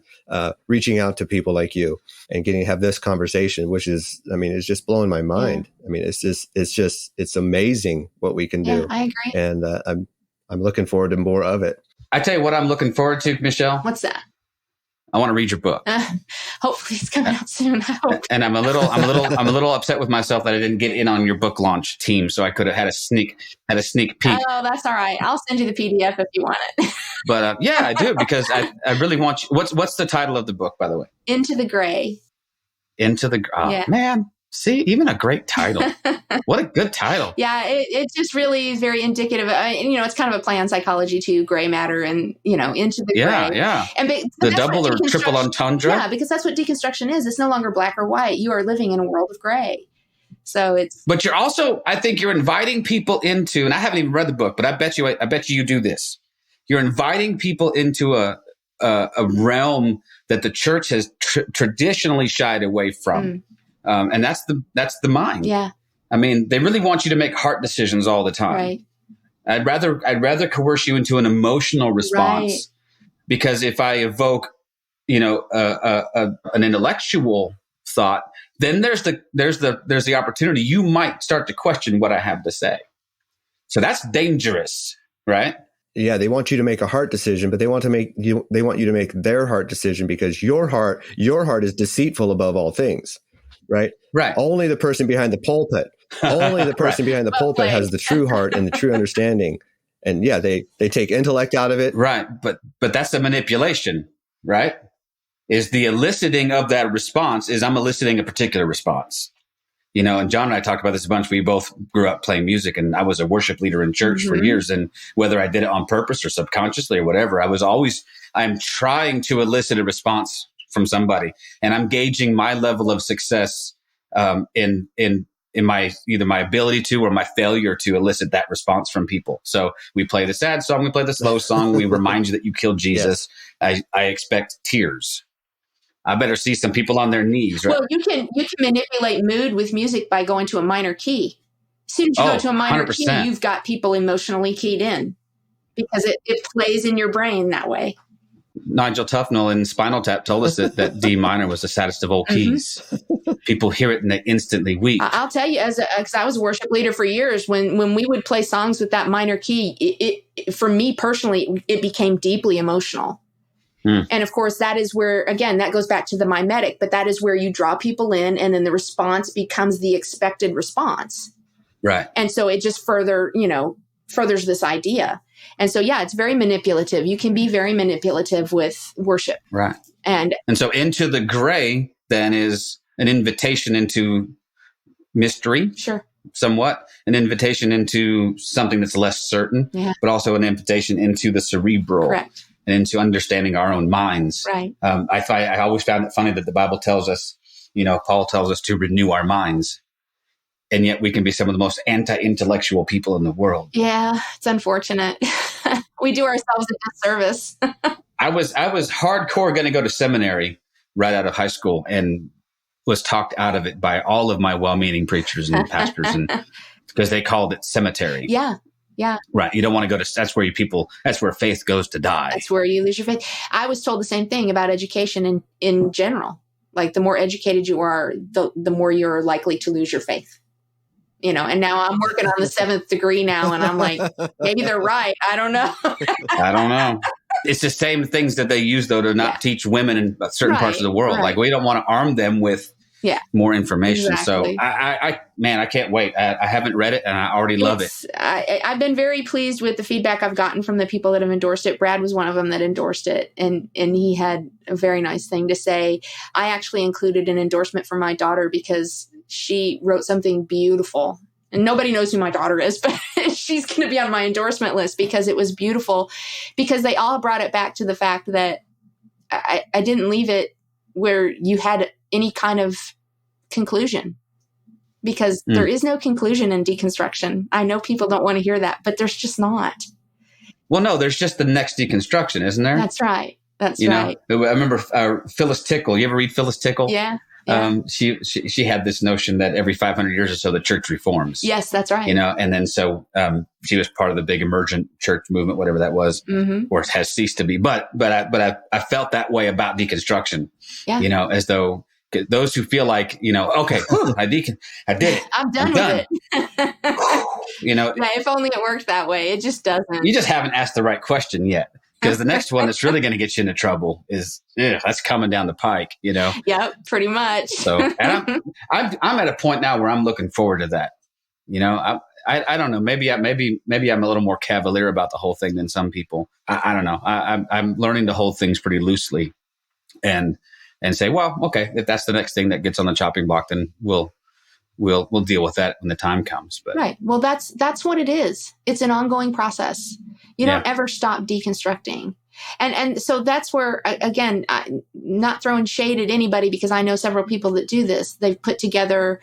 Speaker 2: reaching out to people like you and getting to have this conversation, which is, I mean, it's just blowing my mind. I mean, it's amazing what we can do.
Speaker 5: I agree.
Speaker 2: And I'm looking forward to more of it.
Speaker 1: I tell you what I'm looking forward to, Michelle.
Speaker 5: What's that?
Speaker 1: I want to read your book.
Speaker 5: Hopefully it's coming out soon. I hope.
Speaker 1: And I'm a little upset with myself that I didn't get in on your book launch team, so I could have had a sneak peek.
Speaker 5: Oh, that's all right. I'll send you the PDF if you want it.
Speaker 1: But I do, because I really want you. What's the title of the book, by the way?
Speaker 5: Into the Gray.
Speaker 1: Man. See, even a great title. What a good title.
Speaker 5: Yeah, it just really is very indicative. You know, it's kind of a play on psychology too, gray matter and, you know, into the gray.
Speaker 1: Yeah. And the double or triple entendre.
Speaker 5: Yeah, because that's what deconstruction is. It's no longer black or white. You are living in a world of gray. So
Speaker 1: But you're also, I think you're inviting people into, and I haven't even read the book, but I bet you do this. You're inviting people into a realm that the church has traditionally shied away from. And that's the mind.
Speaker 5: Yeah.
Speaker 1: I mean, they really want you to make heart decisions all the time.
Speaker 5: Right.
Speaker 1: I'd rather coerce you into an emotional response, because if I evoke, you know, an intellectual thought, then there's the opportunity you might start to question what I have to say. So that's dangerous, right?
Speaker 2: Yeah, they want you to make a heart decision, but they want you to make their heart decision, because your heart is deceitful above all things. Right. Only the person behind the pulpit, behind the pulpit has the true heart and the true understanding. And they take intellect out of it.
Speaker 1: Right. But that's the manipulation, right? Is the eliciting of that response is I'm eliciting a particular response. And John and I talked about this a bunch. We both grew up playing music, and I was a worship leader in church for years. And whether I did it on purpose or subconsciously or whatever, I'm trying to elicit a response from somebody, and I'm gauging my level of success in my either my ability to or my failure to elicit that response from people. So we play the sad song, we play the slow song, we remind you that you killed Jesus. Yes. I expect tears. I better see some people on their knees. Right?
Speaker 5: Well, you can manipulate mood with music by going to a minor key. As soon as you go to a minor 100%. Key, you've got people emotionally keyed in because it plays in your brain that way.
Speaker 1: Nigel Tufnell in Spinal Tap told us that D minor was the saddest of all keys. People hear it and they instantly weep.
Speaker 5: I'll tell you, because I was a worship leader for years, when we would play songs with that minor key, it for me personally, it became deeply emotional. And of course, that is where, again, that goes back to the mimetic, but that is where you draw people in and then the response becomes the expected response.
Speaker 1: Right.
Speaker 5: And so it just furthers this idea. And so, yeah, it's very manipulative. You can be very manipulative with worship.
Speaker 1: Right.
Speaker 5: And
Speaker 1: so Into the Gray then is an invitation into mystery.
Speaker 5: Sure.
Speaker 1: Somewhat an invitation into something that's less certain, but also an invitation into the cerebral.
Speaker 5: Correct.
Speaker 1: And into understanding our own minds.
Speaker 5: Right.
Speaker 1: I always found it funny that the Bible tells us, Paul tells us to renew our minds. And yet we can be some of the most anti-intellectual people in the world.
Speaker 5: Yeah, it's unfortunate. We do ourselves a disservice.
Speaker 1: I was hardcore going to go to seminary right out of high school and was talked out of it by all of my well-meaning preachers and pastors, and because they called it cemetery.
Speaker 5: Yeah. Yeah.
Speaker 1: Right. You don't want to go to, that's where faith goes to die.
Speaker 5: That's where you lose your faith. I was told the same thing about education in general. Like the more educated you are, the more you're likely to lose your faith. And now I'm working on the 7th degree now, and I'm like, maybe they're right. I don't know.
Speaker 1: I don't know. It's the same things that they use, though, to not teach women in certain parts of the world. Right. Like, we don't want to arm them with more information.
Speaker 5: Exactly.
Speaker 1: So I can't wait. I haven't read it, and I already love it.
Speaker 5: I've been very pleased with the feedback I've gotten from the people that have endorsed it. Brad was one of them that endorsed it, and he had a very nice thing to say. I actually included an endorsement for my daughter because she wrote something beautiful. And nobody knows who my daughter is, but she's going to be on my endorsement list because it was beautiful, because they all brought it back to the fact that I didn't leave it where you had any kind of conclusion, because there is no conclusion in deconstruction. I know people don't want to hear that, but there's just not. Well,
Speaker 1: no, there's just the next deconstruction, isn't there?
Speaker 5: That's right. That's right.
Speaker 1: I remember Phyllis Tickle. You ever read Phyllis Tickle?
Speaker 5: Yeah. Yeah.
Speaker 1: She had this notion that every 500 years or so the church reforms.
Speaker 5: Yes, that's right.
Speaker 1: And then so she was part of the big emergent church movement, whatever that was, or it has ceased to be. But I felt that way about deconstruction. Yeah. As though those who feel like okay, I did it.
Speaker 5: I'm done with it. If only it worked that way. It just doesn't.
Speaker 1: You just haven't asked the right question yet. Because the next one that's really going to get you into trouble is that's coming down the pike,
Speaker 5: Yep, pretty much.
Speaker 1: So, and I'm at a point now where I'm looking forward to that. I don't know. Maybe I'm a little more cavalier about the whole thing than some people. I don't know. I'm learning to hold things pretty loosely, and say, well, okay, if that's the next thing that gets on the chopping block, then we'll deal with that when the time comes. But
Speaker 5: right. Well, that's what it is. It's an ongoing process. You don't ever stop deconstructing. And so that's where, again, not throwing shade at anybody, because I know several people that do this. They've put together,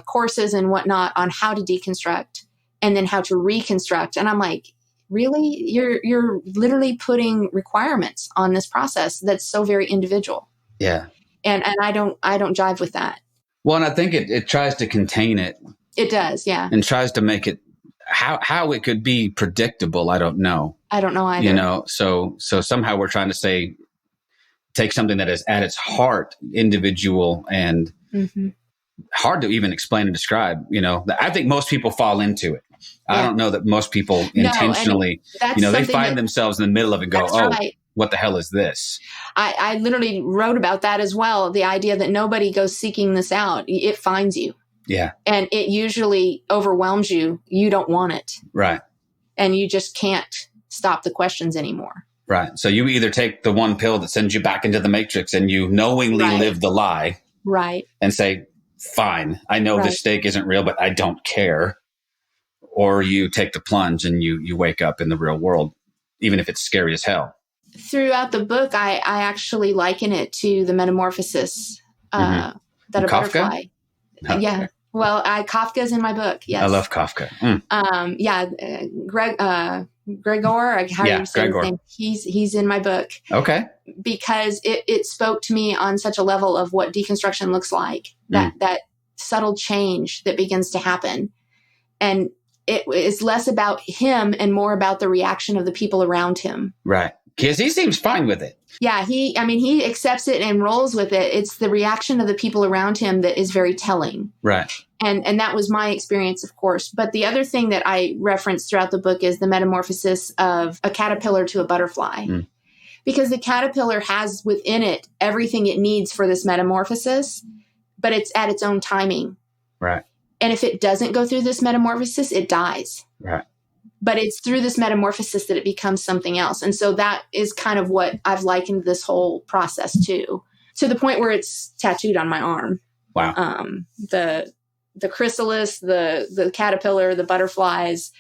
Speaker 5: courses and whatnot on how to deconstruct and then how to reconstruct. And I'm like, really? You're literally putting requirements on this process that's so very individual.
Speaker 1: Yeah.
Speaker 5: And I don't jive with that.
Speaker 1: Well, and I think it tries to contain it.
Speaker 5: It does, yeah.
Speaker 1: And tries to make it how it could be predictable. I don't know.
Speaker 5: I don't know either.
Speaker 1: So somehow we're trying to say, take something that is at its heart individual and hard to even explain and describe. I think most people fall into it. Yeah. I don't know that most people intentionally, they find themselves in the middle of it and go, right. What the hell is this?
Speaker 5: I literally wrote about that as well. The idea that nobody goes seeking this out. It finds you.
Speaker 1: Yeah.
Speaker 5: And it usually overwhelms you. You don't want it.
Speaker 1: Right.
Speaker 5: And you just can't stop the questions anymore.
Speaker 1: Right. So you either take the one pill that sends you back into the matrix and you knowingly live the lie.
Speaker 5: Right.
Speaker 1: And say, fine. I know this steak isn't real, but I don't care. Or you take the plunge and you wake up in the real world, even if it's scary as hell.
Speaker 5: Throughout the book, I actually liken it to the metamorphosis that a
Speaker 1: Kafka?
Speaker 5: butterfly.
Speaker 1: Okay.
Speaker 5: Yeah. Well, Kafka's in my book. Yes.
Speaker 1: I love Kafka.
Speaker 5: Gregor, how do you say
Speaker 1: Gregor.
Speaker 5: his name? He's in my book.
Speaker 1: Okay.
Speaker 5: Because it spoke to me on such a level of what deconstruction looks like, that subtle change that begins to happen. And it is less about him and more about the reaction of the people around him.
Speaker 1: Right. Because he seems fine with it.
Speaker 5: Yeah, he accepts it and rolls with it. It's the reaction of the people around him that is very telling.
Speaker 1: Right.
Speaker 5: And that was my experience, of course. But the other thing that I referenced throughout the book is the metamorphosis of a caterpillar to a butterfly. Because the caterpillar has within it everything it needs for this metamorphosis, but it's at its own timing.
Speaker 1: Right.
Speaker 5: And if it doesn't go through this metamorphosis, it dies.
Speaker 1: Right.
Speaker 5: But it's through this metamorphosis that it becomes something else. And so that is kind of what I've likened this whole process to the point where it's tattooed on my arm.
Speaker 1: Wow.
Speaker 5: The chrysalis, the caterpillar, the butterflies,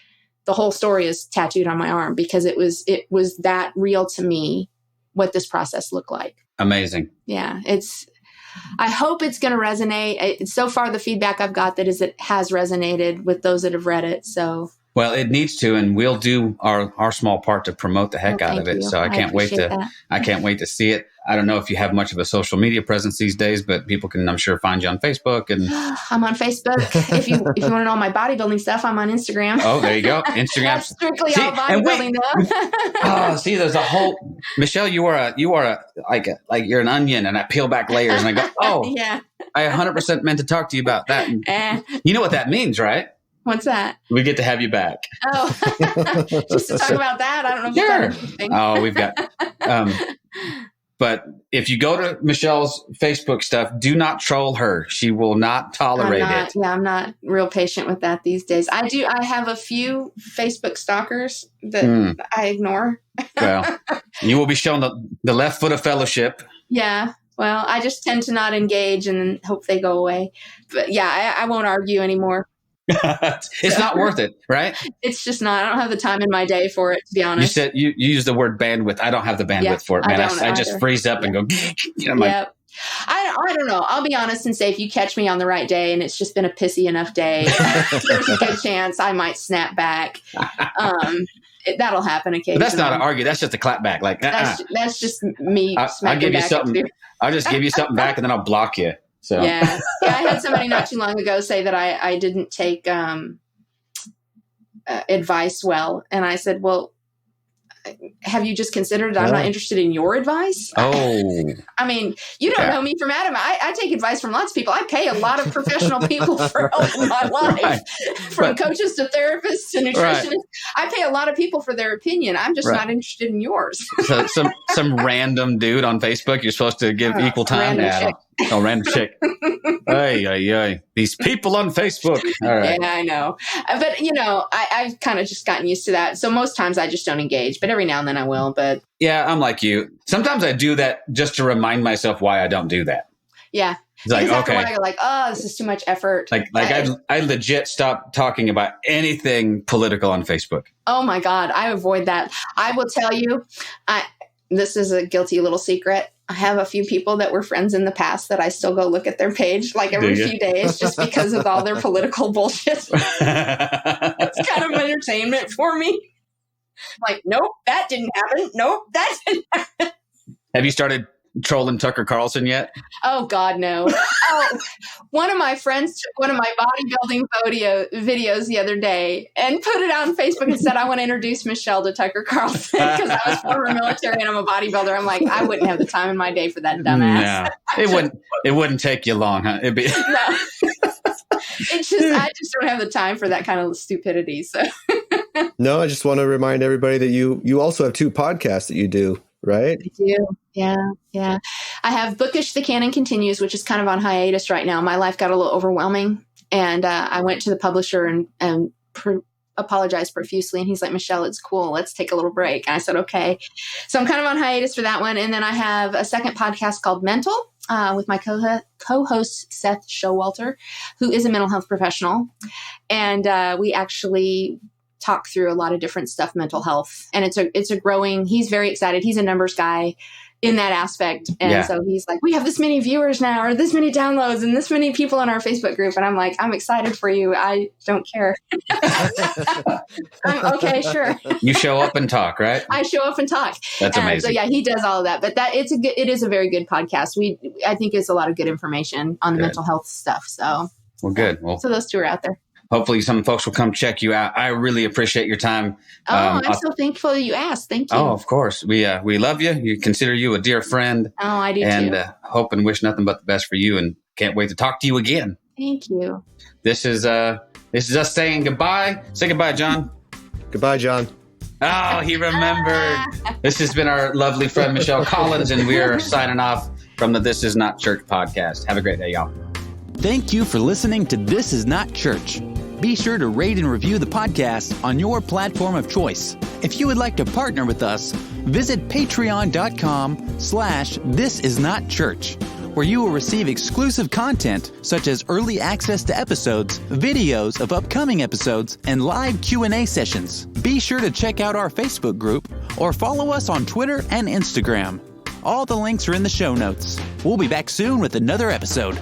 Speaker 5: the whole story is tattooed on my arm because it was that real to me what this process looked like.
Speaker 1: Amazing.
Speaker 5: Yeah. I hope it's going to resonate. So far, the feedback I've got is it has resonated with those that have read it. So.
Speaker 1: Well, it needs to, and we'll do our small part to promote the heck out of it.
Speaker 5: You.
Speaker 1: So I can't wait to see it. I don't know if you have much of a social media presence these days, but people can, I'm sure, find you on Facebook. And
Speaker 5: I'm on Facebook. If you want to know my bodybuilding stuff, I'm on Instagram.
Speaker 1: Oh, there you go. Instagram.
Speaker 5: That's strictly all bodybuilding though.
Speaker 1: See, there's a whole Michelle. You are like you're an onion, and I peel back layers, and I go, oh,
Speaker 5: yeah.
Speaker 1: I 100% meant to talk to you about that. You know what that means, right?
Speaker 5: What's that?
Speaker 1: We get to have you back.
Speaker 5: Oh, just to talk about that. I don't know. If
Speaker 1: Sure. Oh, we've got. But if you go to Michelle's Facebook stuff, do not troll her. She will not tolerate it.
Speaker 5: Yeah, I'm not real patient with that these days. I have a few Facebook stalkers that I ignore.
Speaker 1: Well, you will be shown the left foot of fellowship.
Speaker 5: Yeah. Well, I just tend to not engage and hope they go away. But yeah, I won't argue anymore.
Speaker 1: It's not worth it, right?
Speaker 5: It's just not. I don't have the time in my day for it, to be honest.
Speaker 1: You said you use the word bandwidth. I don't have the bandwidth for it, man. I just freeze up and go.
Speaker 5: Yep. I don't know. I'll be honest and say if you catch me on the right day and it's just been a pissy enough day, there's a good chance I might snap back. That'll happen occasionally.
Speaker 1: But that's not an argue. That's just a clap back. Like
Speaker 5: that's just me.
Speaker 1: I'll give you something. I'll just give you something back and then I'll block you. So.
Speaker 5: Yeah. I had somebody not too long ago say that I didn't take advice well. And I said, well, have you just considered that I'm not interested in your advice?
Speaker 1: Oh.
Speaker 5: I mean, you don't know me from Adam. I take advice from lots of people. I pay a lot of professional people for help in my life, from coaches to therapists to nutritionists. Right. I pay a lot of people for their opinion. I'm just not interested in yours.
Speaker 1: So some random dude on Facebook you're supposed to give equal time to. Random chick. Ay. These people on Facebook. All right.
Speaker 5: Yeah, I know. But, I've kind of just gotten used to that. So most times I just don't engage, but every now and then I will. But
Speaker 1: yeah, I'm like you. Sometimes I do that just to remind myself why I don't do that.
Speaker 5: Yeah.
Speaker 1: It's like,
Speaker 5: after a while, you're like, oh, this is too much effort.
Speaker 1: I legit stopped talking about anything political on Facebook.
Speaker 5: Oh, my God. I avoid that. I will tell you, this is a guilty little secret. I have a few people that were friends in the past that I still go look at their page like every few days just because of all their political bullshit. It's kind of entertainment for me. Like, nope, that didn't happen. Nope, that didn't happen.
Speaker 1: Have you started trolling Tucker Carlson yet?
Speaker 5: Oh, God, no. One of my friends took one of my bodybuilding videos the other day and put it on Facebook and said, I want to introduce Michelle to Tucker Carlson because I was former military and I'm a bodybuilder. I'm like, I wouldn't have the time in my day for that dumbass.
Speaker 1: No, it wouldn't take you long, huh? It'd be
Speaker 5: no. I just don't have the time for that kind of stupidity. So
Speaker 2: no, I just want to remind everybody that you also have 2 podcasts that you do. Right?
Speaker 5: I do. Yeah. I have Bookish, The Canon Continues, which is kind of on hiatus right now. My life got a little overwhelming. And I went to the publisher and apologized profusely. And he's like, Michelle, it's cool. Let's take a little break. And I said, okay. So I'm kind of on hiatus for that one. And then I have a second podcast called Mental. with my co-host Seth Showalter, who is a mental health professional. And we actually talk through a lot of different stuff, mental health. And it's a growing, he's very excited. He's a numbers guy in that aspect. And so he's like, we have this many viewers now, or this many downloads, and this many people in our Facebook group. And I'm like, I'm excited for you. I don't care. Okay, sure.
Speaker 1: You show up and talk, right?
Speaker 5: I show up and talk.
Speaker 1: That's amazing.
Speaker 5: So he does all of that. But it is a very good podcast. I think it's a lot of good information on the mental health stuff. So
Speaker 1: well, good. Well,
Speaker 5: so those two are out there.
Speaker 1: Hopefully some folks will come check you out. I really appreciate your time.
Speaker 5: I'm so thankful that you asked. Thank you.
Speaker 1: Oh, of course. We love you. You consider you a dear friend.
Speaker 5: Oh, I do too.
Speaker 1: And hope and wish nothing but the best for you, and can't wait to talk to you again.
Speaker 5: Thank you.
Speaker 1: This is us saying goodbye. Say goodbye, John.
Speaker 2: Goodbye, John.
Speaker 1: Oh, he remembered. This has been our lovely friend, Michelle Collins, and we are signing off from the This Is Not Church podcast. Have a great day, y'all.
Speaker 6: Thank you for listening to This Is Not Church. Be sure to rate and review the podcast on your platform of choice. If you would like to partner with us, visit patreon.com/thisisnotchurch, where you will receive exclusive content such as early access to episodes, videos of upcoming episodes, and live Q&A sessions. Be sure to check out our Facebook group or follow us on Twitter and Instagram. All the links are in the show notes. We'll be back soon with another episode.